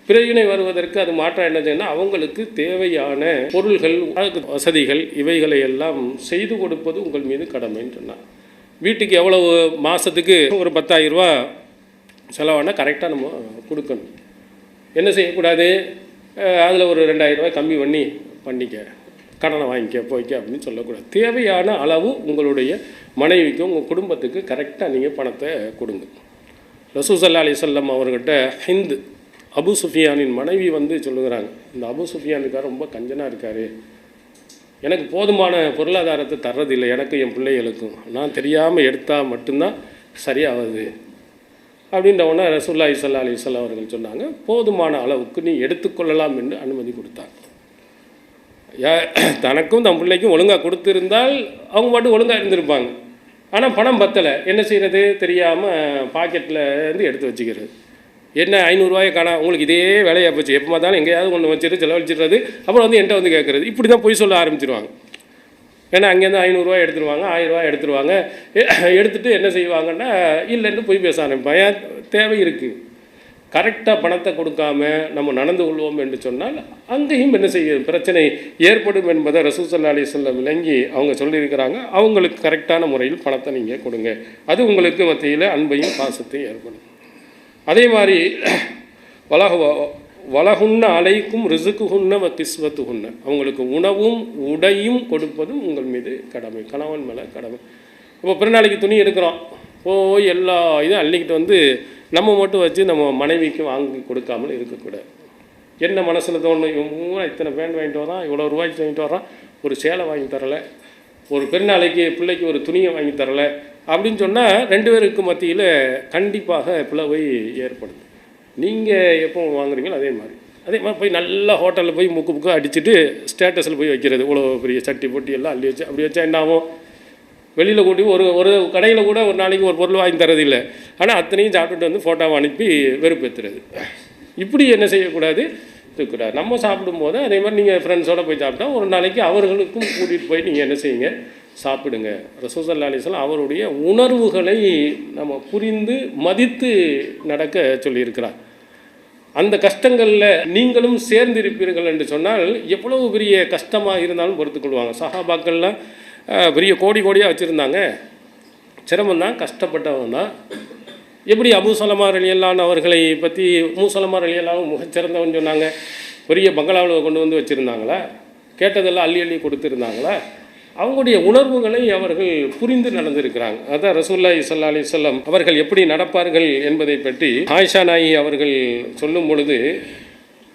பிரிவினை வருவதற்கு அது மாற்றம் என்ன செய்யணும்? அவங்களுக்கு தேவையான பொருள்கள், வசதிகள் இவைகளை எல்லாம் செய்து கொடுப்பது உங்கள் மீது கடமைன்னு சொன்னார். வீட்டுக்கு எவ்வளவு மாதத்துக்கு ஒரு 10,000 ரூபா செலவானா கரெக்டாக நம்ம கொடுக்கணும். என்ன செய்யக்கூடாது? அதில் ஒரு 2,000 ரூபாய் கம்மி பண்ணிக்க, கடனை வாங்கிக்க, போய்க்க அப்படின்னு சொல்லக்கூடாது. தேவையான அளவு உங்களுடைய மனைவிக்கு, உங்கள் குடும்பத்துக்கு கரெக்டாக நீங்கள் பணத்தை கொடுங்க. ரசூல் ஸல்லல்லாஹு அலைஹி வஸல்லம் அவர்கிட்ட ஹிந்த் அபு சுஃபியானின் மனைவி சொல்லுகிறாங்க, இந்த அபு சுஃபியான் இருக்கார், ரொம்ப கஞ்சனாக இருக்கார், எனக்கு போதுமான பொருளாதாரத்தை தர்றதில்லை, எனக்கு என் பிள்ளைகளுக்கும், நான் தெரியாமல் எடுத்தால் மட்டும்தான் சரியாகுது அப்படின்ற உடனே ரசூலுல்லாஹி ஸல்லல்லாஹு அலைஹி வஸல்லம் அவர்கள் சொன்னாங்க, போதுமான அளவுக்கு நீ எடுத்துக்கொள்ளலாம் என்று அனுமதி கொடுத்தாங்க. தனக்கும் தன் பிள்ளைக்கும் ஒழுங்காக கொடுத்துருந்தால் அவங்க மட்டும் ஒழுங்காக இருந்திருப்பாங்க. ஆனால் பணம் பத்தலை, என்ன செய்கிறது தெரியாமல் பாக்கெட்டில் இருந்து எடுத்து வச்சுக்கிறது. என்ன 500 ரூபாயை காணா, உங்களுக்கு இதே வேலையாக போச்சு, எப்போ பார்த்தாலும் எங்கேயாவது ஒன்று வச்சுட்டு செலவழிச்சிடுறது, அப்புறம் என்கிட்ட கேட்குறது. இப்படி தான் பொய் சொல்ல ஆரம்பிச்சிருவாங்க. ஏன்னா அங்கேருந்து 500 ரூபாய் எடுத்துருவாங்க, 1000 ரூபாய் எடுத்துருவாங்க. எடுத்துகிட்டு என்ன செய்வாங்கன்னா இல்லைன்னு பொய் பேச ஆரம்பிப்பாங்க. ஏன்? தேவை இருக்குது. கரெக்டாக பணத்தை கொடுக்காம நம்ம நடந்து கொள்வோம் என்று சொன்னால் அங்கேயும் என்ன செய்ய பிரச்சனை ஏற்படும் என்பதை ரசூல் ஸல்லல்லாஹு அலைஹி வஸல்லம் விளங்கி அவங்க சொல்லியிருக்கிறாங்க. அவங்களுக்கு கரெக்டான முறையில் பணத்தை நீங்கள் கொடுங்க, அது உங்களுக்கு மத்தியில் அன்பையும் பாசத்தையும் ஏற்படும். அதே மாதிரி வலகுன்ன அலைக்கும் ரிசுக்குஹுன்ன வ கிஸ்வத்துஹுன்ன, அவங்களுக்கு உணவும் உடையும் கொடுப்பதும் உங்கள் மீது கடமை, கணவன் மேலே கடமை. இப்போ பிறநாளைக்கு துணி எடுக்கிறோம், போய் எல்லா இதையும் அள்ளிக்கிட்டு நம்ம மட்டும் வச்சு நம்ம மனைவிக்கு வாங்கி கொடுக்காமல் இருக்கக்கூடாது. என்ன மனசில் தோணும், இவங்க இத்தனை பேண்ட் வாங்கிட்டு வரான், இவ்வளோ ரூபாய்க்கு வாங்கிட்டு வரான், ஒரு சேலை வாங்கி தரலை, ஒரு பெருநாளைக்கு பிள்ளைக்கு ஒரு துணியை வாங்கி தரலை அப்படின்னு சொன்னால் 2 பேருக்கு மத்தியில் கண்டிப்பாக பிளவை ஏற்படுது. நீங்கள் எப்போ வாங்குறீங்களோ அதே மாதிரி போய் நல்ல ஹோட்டலில் போய் முக்கு அடிச்சுட்டு ஸ்டேட்டஸில் போய் வைக்கிறது, இவ்வளோ பெரிய சட்டி போட்டி எல்லாம் அள்ளி வச்சு அப்படி வச்சா என்ன ஆகும்? வெளியில் கூட்டி ஒரு கடையில் கூட ஒரு நாளைக்கு ஒரு பொருள் வாங்கி தரதில்லை, ஆனால் அத்தனையும் சாப்பிட்டுட்டு ஃபோட்டோவை அனுப்பி வெறுப்பேற்றுறது. இப்படி என்ன செய்யக்கூடாது? இருக்கக்கூடாது. நம்ம சாப்பிடும்போது அதே மாதிரி நீங்கள் ஃப்ரெண்ட்ஸோடு போய் சாப்பிட்டா ஒரு நாளைக்கு அவர்களுக்கும் கூட்டிகிட்டு போய் நீங்கள் என்ன செய்யுங்க? சாப்பிடுங்க. ரசூல் ஸல்லல்லாஹு அலைஹி வஸல்லம் அவருடைய உணர்வுகளை நம்ம புரிந்து மதித்து நடக்க சொல்லியிருக்கிறார். அந்த கஷ்டங்களில் நீங்களும் சேர்ந்திருப்பீர்கள் என்று சொன்னால் எவ்வளவு பெரிய கஷ்டமாக இருந்தாலும் பொறுத்துக்கொள்வாங்க. சஹாபாக்கள்லாம் பெரிய கோடி கோடியாக வச்சுருந்தாங்க, சிரமம் தான், கஷ்டப்பட்டவங்க தான். எப்படி அபூ சலமா ரலியல்லாஹு அவர்களை பற்றி அபூ சலமா ரலியல்லாஹு மிகச்சிறந்தவன் சொன்னாங்க? பெரிய பங்களாவில் கொண்டு வந்து வச்சுருந்தாங்களா? கேட்டதெல்லாம் அள்ளி அள்ளி கொடுத்துருந்தாங்களா? அவங்களுடைய உணர்வுகளை அவர்கள் புரிந்து நடந்திருக்கிறாங்க. அதான் ரசூலுல்லாஹி ஸல்லல்லாஹு அலைஹி வஸல்லம் அவர்கள் எப்படி நடப்பார்கள் என்பதை பற்றி ஆயிஷா நாயகி அவர்கள் சொல்லும் பொழுது,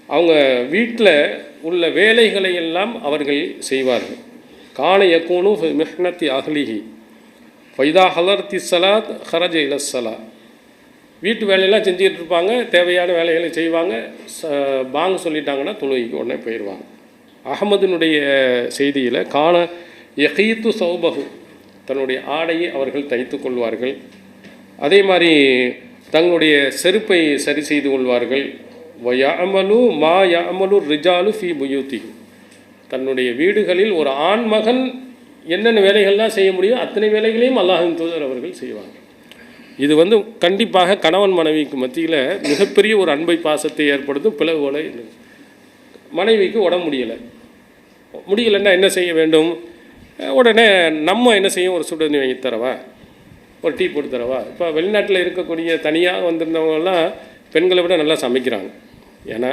அவங்க வீட்டில் உள்ள வேலைகளை எல்லாம் அவர்கள் செய்வார்கள். கான யகூனு ஃபி மிஹ்னத்தி அஹ்லிஹி ஃபைதா ஹலர்த்தி ஸலாத் ஹரஜ இலஸ்ஸலா. வீட்டு வேலையெல்லாம் செஞ்சுட்டு இருப்பாங்க, தேவையான வேலைகளை செய்வாங்க, பாங்கு சொல்லிட்டாங்கன்னா தொழுகைக்கு உடனே போயிடுவாங்க. அகமதுனுடைய செய்தியில் கான யகீத்து சௌபகு, தன்னுடைய ஆடையை அவர்கள் தைத்து கொள்வார்கள். அதே மாதிரி தங்களுடைய செருப்பை சரி செய்து கொள்வார்கள். வயஅமலு மா யஅமலு ரிஜாலு ஃபி புயூத்தி, தன்னுடைய வீடுகளில் ஒரு ஆண் மகன் என்னென்ன வேலைகள்லாம் செய்ய முடியும் அத்தனை வேலைகளையும் அல்லாஹ்வின் தூதர் அவர்கள் செய்வாங்க. இது கண்டிப்பாக கணவன் மனைவிக்கு மத்தியில் மிகப்பெரிய ஒரு அன்பை பாசத்தை ஏற்படுத்தும். பிளவுகளை மனைவிக்கு உடம்பு முடியலைன்னா என்ன செய்ய வேண்டும்? உடனே நம்ம என்ன செய்யும்? ஒரு சுடு தண்ணி வாங்கி தரவா, ஒரு டீ போட்டு தரவா. இப்போ வெளிநாட்டில் இருக்கக்கூடிய தனியாக வந்திருந்தவங்கெல்லாம் பெண்களை விட நல்லா சமைக்கிறாங்க. ஏன்னா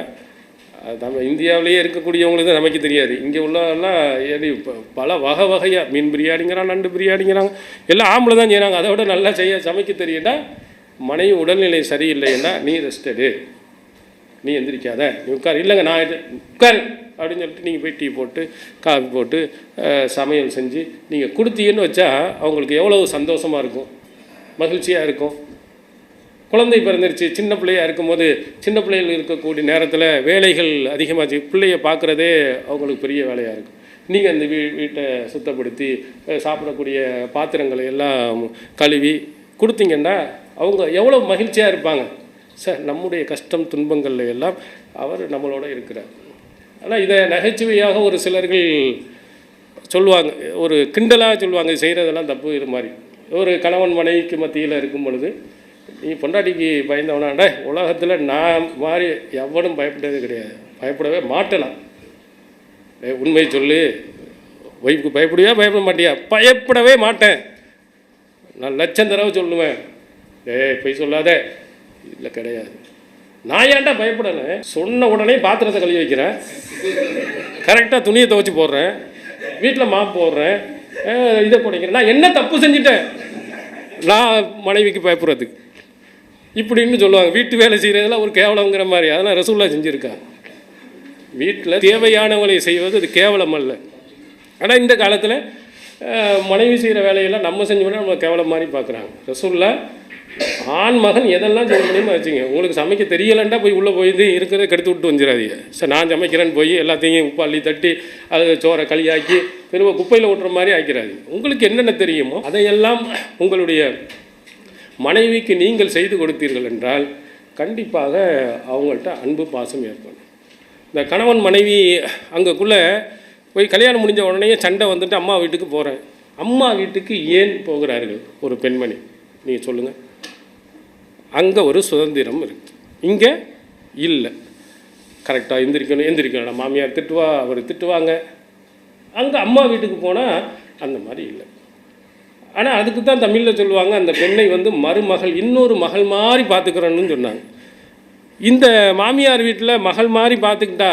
நம்ம இந்தியாவிலேயே இருக்கக்கூடியவங்களுக்கு சமைக்க தெரியாது. இங்கே உள்ளவெல்லாம் இப்போ பல வகையாக மீன் பிரியாணிங்கிறாங்க, நண்டு பிரியாணிங்கிறாங்க, எல்லாம் ஆம்பளை தான் செய்கிறாங்க. அதை விட நல்லா சமைக்க தெரியுன்னா, மனைவி உடல்நிலை சரியில்லைன்னா நீ ரெஸ்டடு, நீ எந்திரிக்காத, நீ உட்கார், இல்லைங்க நான் உட்கார் அப்படின்னு சொல்லிட்டு நீங்கள் போய் டீ போட்டு காஃபி போட்டு சமையல் செஞ்சு நீங்கள் கொடுத்தீங்கன்னு வச்சா அவங்களுக்கு எவ்வளவு சந்தோஷமாக இருக்கும், மகிழ்ச்சியாக இருக்கும். குழந்தை பிறந்துருச்சு, சின்ன பிள்ளையாக இருக்கும்போது சின்ன பிள்ளைகள் இருக்கக்கூடிய நேரத்தில் வேலைகள் அதிகமாச்சு, பிள்ளையை பார்க்குறதே அவங்களுக்கு பெரிய வேலையாக இருக்கும். நீங்கள் அந்த வீட்டை சுத்தப்படுத்தி சாப்பிடக்கூடிய பாத்திரங்களை எல்லாம் கழுவி கொடுத்தீங்கன்னா அவங்க எவ்வளோ மகிழ்ச்சியாக இருப்பாங்க. சார், நம்முடைய கஷ்டம் துன்பங்கள்ல எல்லாம் அவர் நம்மளோட இருக்கிறார். ஆனால் இதை நகைச்சுவையாக ஒரு சிலர்கள் சொல்லுவாங்க, ஒரு கிண்டலாக சொல்லுவாங்க, செய்கிறதெல்லாம் தப்பு. இது மாதிரி ஒரு கணவன் மனைவிக்கு மத்தியில் இருக்கும் பொழுது, நீ பொண்டாட்டிக்கு பயந்தவனாண்ட உலகத்தில் நான் மாதிரி எவனும் பயப்பட்டது கிடையாது, பயப்படவே மாட்டலாம். உண்மை சொல்லு, ஒய்ஃபுக்கு பயப்படுவியா பயப்பட மாட்டியா? பயப்படவே மாட்டேன், நான் லட்சம் தடவை சொல்லுவேன். போய் சொல்லாத, இல்லை கிடையாது. நான் ஏன்டா பயப்படணும்? சொன்ன உடனே பாத்திரத்தை கழுவி வைக்கிறேன், கரெக்டாக துணியை துவைச்சி போடுறேன், வீட்டில் மாப்பு போடுறேன், இதை போடுறேன். நான் என்ன தப்பு செஞ்சுட்டேன் நான் மனைவிக்கு பயப்படுறதுக்கு? இப்படின்னு சொல்லுவாங்க. வீட்டு வேலை செய்கிறதெல்லாம் ஒரு கேவலங்கிற மாதிரி. அதெல்லாம் ரசூலுல்லாஹ் செஞ்சுருக்கா. வீட்டில் தேவையானவங்களை செய்வது அது கேவலம் அல்ல. ஆனால் இந்த காலத்தில் மனைவி செய்கிற வேலையெல்லாம் நம்ம செஞ்சோம்னா நம்ம கேவலம் மாதிரி பார்க்குறாங்க. ரசூலுல்லாஹ் ஆண் மகன் எதெல்லாம் செய்ய முடியுமா வச்சுங்க. உங்களுக்கு சமைக்க தெரியலண்டா போய் உள்ளே போய் இருக்கிறத கெடுத்து விட்டு வந்துடாதீங்க. சார் நான் சமைக்கிறேன்னு போய் எல்லாத்தையும் உப்பு அள்ளி தட்டி அது சோறை களியாக்கி திரும்ப குப்பையில் ஓட்டுற மாதிரி ஆக்கிறாது. உங்களுக்கு என்னென்ன தெரியுமோ அதையெல்லாம் உங்களுடைய மனைவிக்கு நீங்கள் செய்து கொடுத்தீர்கள் என்றால் கண்டிப்பாக அவங்கள்ட்ட அன்பு பாசம் ஏற்படும். இந்த கணவன் மனைவி அங்கக்குள்ளே போய் கல்யாணம் முடிஞ்ச உடனே சண்டை வந்துட்டு அம்மா வீட்டுக்கு போகிறேன். அம்மா வீட்டுக்கு ஏன் போகிறார்கள் ஒரு பெண்மணி? நீங்கள் சொல்லுங்கள். அங்கே ஒரு சுதந்திரம் இருக்குது, இங்கே இல்லை. கரெக்டாக எந்திரிக்கணும், மாமியார் திட்டுவா, அவர் திட்டுவாங்க. அங்கே அம்மா வீட்டுக்கு போனால் அந்த மாதிரி இல்லை. ஆனால் அதுக்கு தான் தமிழில் சொல்லுவாங்க, அந்த பெண்ணை மருமகள், இன்னொரு மகள் மாதிரி பார்த்துக்கிறோன்னு சொன்னாங்க. இந்த மாமியார் வீட்டில் மகள் மாதிரி பார்த்துக்கிட்டா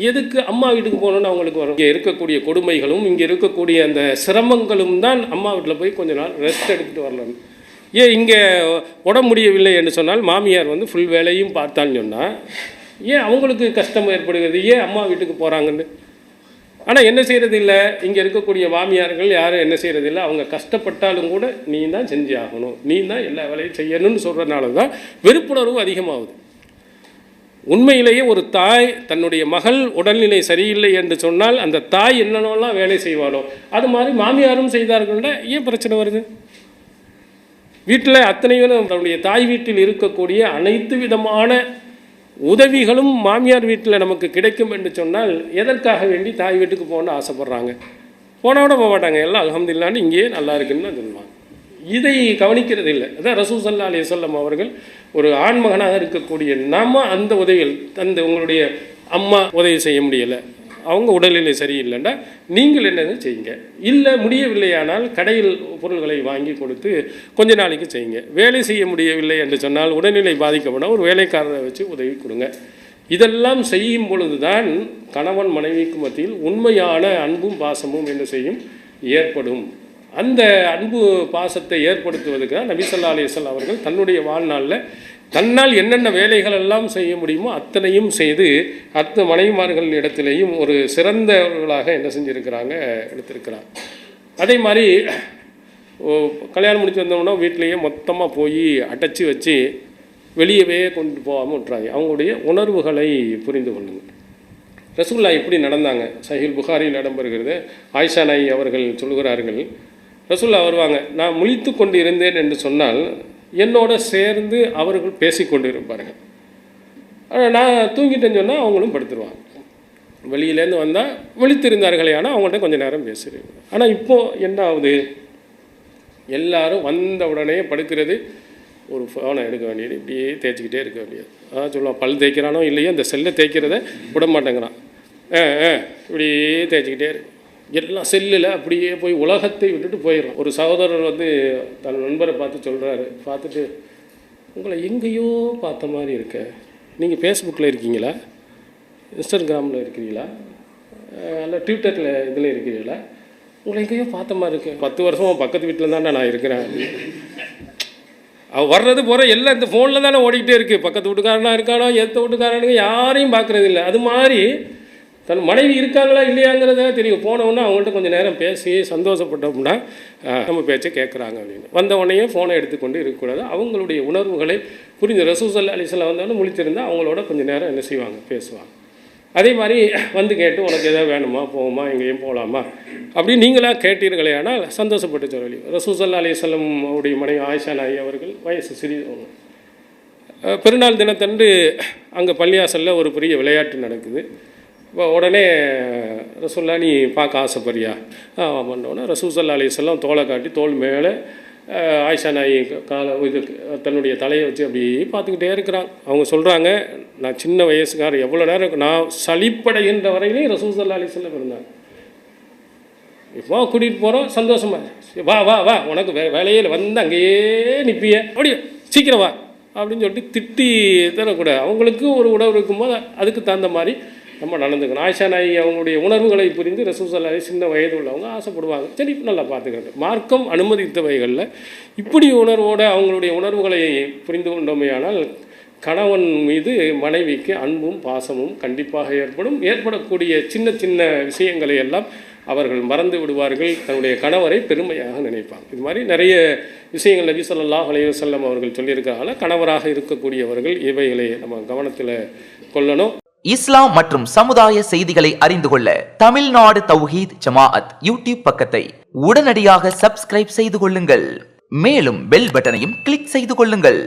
எதுக்கு அம்மா வீட்டுக்கு போகணுன்னு அவங்களுக்கு வரும். இங்கே இருக்கக்கூடிய கொடுமைகளும் இங்கே இருக்கக்கூடிய அந்த சிரமங்களும் தான் அம்மா வீட்டில் போய் கொஞ்ச நாள் ரெஸ்ட் எடுத்துகிட்டு வரலாம். ஏன் இங்கே உடம்பு முடியவில்லை என்று சொன்னால் மாமியார் ஃபுல் வேலையும் பார்த்தான்னு சொன்னால் ஏன் அவங்களுக்கு கஷ்டம் ஏற்படுகிறது? ஏன் அம்மா வீட்டுக்கு போகிறாங்கன்னு. ஆனால் என்ன செய்கிறது இல்லை, இங்கே இருக்கக்கூடிய மாமியார்கள் யாரும் என்ன செய்கிறது இல்லை. அவங்க கஷ்டப்பட்டாலும் கூட நீ தான் செஞ்சு ஆகணும், நீ தான் எல்லா வேலையும் செய்யணும்னு சொல்கிறதுனால தான் வெறுப்புணர்வு அதிகமாகுது. உண்மையிலேயே ஒரு தாய் தன்னுடைய மகள் உடல்நிலை சரியில்லை என்று சொன்னால் அந்த தாய் என்னென்னலாம் வேலை செய்வாளோ அது மாதிரி மாமியாரும் செய்தார்கள்னா ஏன் பிரச்சனை வருது? வீட்டில் அத்தனையும் நம்முடைய தாய் வீட்டில் இருக்கக்கூடிய அனைத்து விதமான உதவிகளும் மாமியார் வீட்டில் நமக்கு கிடைக்கும் என்று சொன்னால் எதற்காக வேண்டி தாய் வீட்டுக்கு போகணுன்னு ஆசைப்பட்றாங்க? போனோட போக மாட்டாங்க, எல்லாம் அல்ஹம்துலில்லாஹ்னு இங்கேயே நல்லா இருக்குன்னு தான் சொல்லுவாங்க. இதை கவனிக்கிறது இல்லை. அதான் ரசூல் ஸல்லல்லாஹு அலைஹி வஸல்லம் அவர்கள் ஒரு ஆண்மகனாக இருக்கக்கூடிய நாம அந்த உதவிகள் அந்த உங்களுடைய அம்மா உதவி செய்ய முடியலை, அவங்க உடல்நிலை சரியில்லைன்னா நீங்கள் என்னது செய்யுங்க. இல்லை முடியவில்லையானால் கடையில் பொருள்களை வாங்கி கொடுத்து கொஞ்ச நாளைக்கு செய்யுங்க. வேலை செய்ய முடியவில்லை என்று சொன்னால் உடல்நிலை பாதிக்கப்பட ஒரு வேலைக்காரரை வச்சு உதவி கொடுங்க. இதெல்லாம் செய்யும் பொழுதுதான் கணவன் மனைவிக்கு மத்தியில் உண்மையான அன்பும் பாசமும் என்ன செய்யும் ஏற்படும். அந்த அன்பு பாசத்தை ஏற்படுத்துவதற்கு தான் நபி ஸல்லல்லாஹு அலைஹி வஸல்லம் அவர்கள் தன்னுடைய வாழ்நாளில் தன்னால் என்னென்ன வேலைகள் எல்லாம் செய்ய முடியுமோ அத்தனையும் செய்து அத்தனை மனைவிமார்கள் இடத்திலேயும் ஒரு சிறந்தவர்களாக என்ன செஞ்சுருக்கிறாங்க எடுத்திருக்கிறாங்க. அதே மாதிரி கல்யாணம் முடிச்சு வந்தோம்னா வீட்டிலையே மொத்தமாக போய் அடைச்சி வச்சு வெளியவே கொண்டு போகாமல் விட்டுறாங்க. அவங்களுடைய உணர்வுகளை புரிந்து கொள்ளுங்க. ரசூலுல்லாஹ் இப்படி நடந்தாங்க. சஹீஹ் புகாரியில் இடம்பெறுகிறது. ஆயிஷா நாயகி அவர்கள் சொல்கிறார்கள், ரசூலுல்லாஹ் வருவாங்க, நான் முழித்து கொண்டு இருந்தேன் என்று சொன்னால் என்னோட சேர்ந்து அவர்கள் பேசி கொண்டு இருப்பார்கள். ஆனால் நான் தூங்கிட்டேன்னு சொன்னால் அவங்களும் படுத்துருவாங்க. வெளியிலேருந்து வந்தால் விழித்திருந்தார்களே ஆனால் அவங்கள்ட்ட கொஞ்சம் நேரம் பேசுகிறேன். ஆனால் இப்போது என்ன ஆகுது, எல்லாரும் வந்த உடனே படுக்கிறது, ஒரு ஃபோனை எடுக்க வேண்டியது, இப்படியே தேய்ச்சிக்கிட்டே இருக்க வேண்டியது. சொல்லுவான் பல் தேய்க்கிறானோ இல்லையோ அந்த செல்லை தேய்க்கிறத விட மாட்டேங்கிறான். இப்படியே தேய்ச்சிக்கிட்டே இருக்கு. எல்லாம் செல்லில் அப்படியே போய் உலகத்தை விட்டுட்டு போயிடும். ஒரு சகோதரர் வந்து தன் நண்பரை பார்த்து சொல்கிறாரு, பார்த்துட்டு உங்களை எங்கேயோ பார்த்த மாதிரி இருக்க, நீங்கள் ஃபேஸ்புக்கில் இருக்கீங்களா, இன்ஸ்டாகிராமில் இருக்கிறீங்களா, இல்லை ட்விட்டரில் இதில் இருக்கிறீங்களா, உங்களை எங்கேயோ பார்த்த மாதிரி இருக்கு. 10 வருஷம் பக்கத்து வீட்டில் தானே நான் இருக்கிறேன். அவள் வர்றது போகிற எல்லாம் இந்த ஃபோனில் தானே ஓடிக்கிட்டே இருக்குது. பக்கத்து வீட்டுக்காரனா இருக்கானோ எத்த வீட்டுக்காரனுங்க யாரையும் பார்க்குறது இல்லை. அது மாதிரி தன் மனைவி இருக்காங்களா இல்லையாங்கிறத தெரியும். போனவுடனே அவங்கள்ட்ட கொஞ்சம் நேரம் பேசி சந்தோஷப்பட்டோம்னா நம்ம பேச்சை கேட்குறாங்க அப்படின்னு. வந்த உடனே ஃபோனை எடுத்துக்கொண்டு இருக்கக்கூடாது. அவங்களுடைய உணர்வுகளை புரிஞ்சு ரசூல் ஸல்லல்லாஹு அலைஹி வஸல்லம் வந்தாலும் முழித்திருந்தால் அவங்களோட கொஞ்சம் நேரம் என்ன செய்வாங்க, பேசுவாங்க. அதே மாதிரி வந்து கேட்டு உனக்கு எதாவது வேணுமா, போகுமா, எங்கேயும் போகலாமா அப்படின்னு நீங்களாக கேட்டீர்களே ஆனால் சந்தோஷப்பட்டு சொல்லி. ரசூல் ஸல்லல்லாஹு அலைஹி வஸல்லம் அவருடைய மனைவி ஆயிஷா நாயகி அவர்கள் வயசு சிறியவங்க. பெருநாள் தினத்தன்று அங்கே பள்ளியாசலில் ஒரு பெரிய விளையாட்டு நடக்குது. இப்போ உடனே ரசூலுல்லாஹ் நீ பார்க்க ஆசைப்படுறியா ஆமாண்டோன்னா ரசூல் ஸல்லல்லாஹு அலைஹி வஸல்லம் தோலை காட்டி தோல் மேலே ஆயிஷா நாயகி காலை இது தன்னுடைய தலையை வச்சு அப்படியே பார்த்துக்கிட்டே இருக்கிறாங்க. அவங்க சொல்கிறாங்க, நான் சின்ன வயசுக்காரர் எவ்வளோ நேரம் நான் சலிப்படைகின்ற வரையிலையும் ரசூல் ஸல்லல்லாஹு அலைஹி வஸல்லம் இருந்தாங்க. இப்போ கூட்டிகிட்டு போகிறோம் சந்தோஷமாக, வா வா வா உனக்கு வேலையில் வந்து அங்கேயே நிற்பிய, அப்படியே சீக்கிரம் வா அப்படின்னு சொல்லிட்டு திட்டி தரக்கூடாது. அவங்களுக்கு ஒரு உணர்வு இருக்கும்போது அதுக்கு தகுந்த மாதிரி நம்ம நடந்துக்கணும். ஆயிஷா நாயகி அவங்களுடைய உணர்வுகளை புரிந்து ரசூல் ஸல்லல்லாஹு அலைஹி சின்ன வயது உள்ளவங்க ஆசைப்படுவாங்க. சரி நல்லா பார்த்துக்கிட்டு மார்க்கம் அனுமதித்தவைகளில் இப்படி உணர்வோடு அவங்களுடைய உணர்வுகளை புரிந்து கொண்டோமையானால் கணவன் மீது மனைவிக்கு அன்பும் பாசமும் கண்டிப்பாக ஏற்படும். ஏற்படக்கூடிய சின்ன சின்ன விஷயங்களை எல்லாம் அவர்கள் மறந்து விடுவார்கள். தன்னுடைய கணவரை பெருமையாக நினைப்பாங்க. இது மாதிரி நிறைய விஷயங்கள் நபி ஸல்லல்லாஹு அலைஹி வஸல்லம் அவர்கள் சொல்லியிருக்கிறாங்க. கணவராக இருக்கக்கூடியவர்கள் இவைகளை நம்ம கவனத்தில் கொள்ளணும். இஸ்லாம் மற்றும் சமுதாய செய்திகளை அறிந்து கொள்ள தமிழ்நாடு தௌஹீத் ஜமாஅத் யூடியூப் பக்கத்தை உடனடியாக சப்ஸ்கிரைப் செய்து கொள்ளுங்கள். மேலும் பெல் பட்டனையும் கிளிக் செய்து கொள்ளுங்கள்.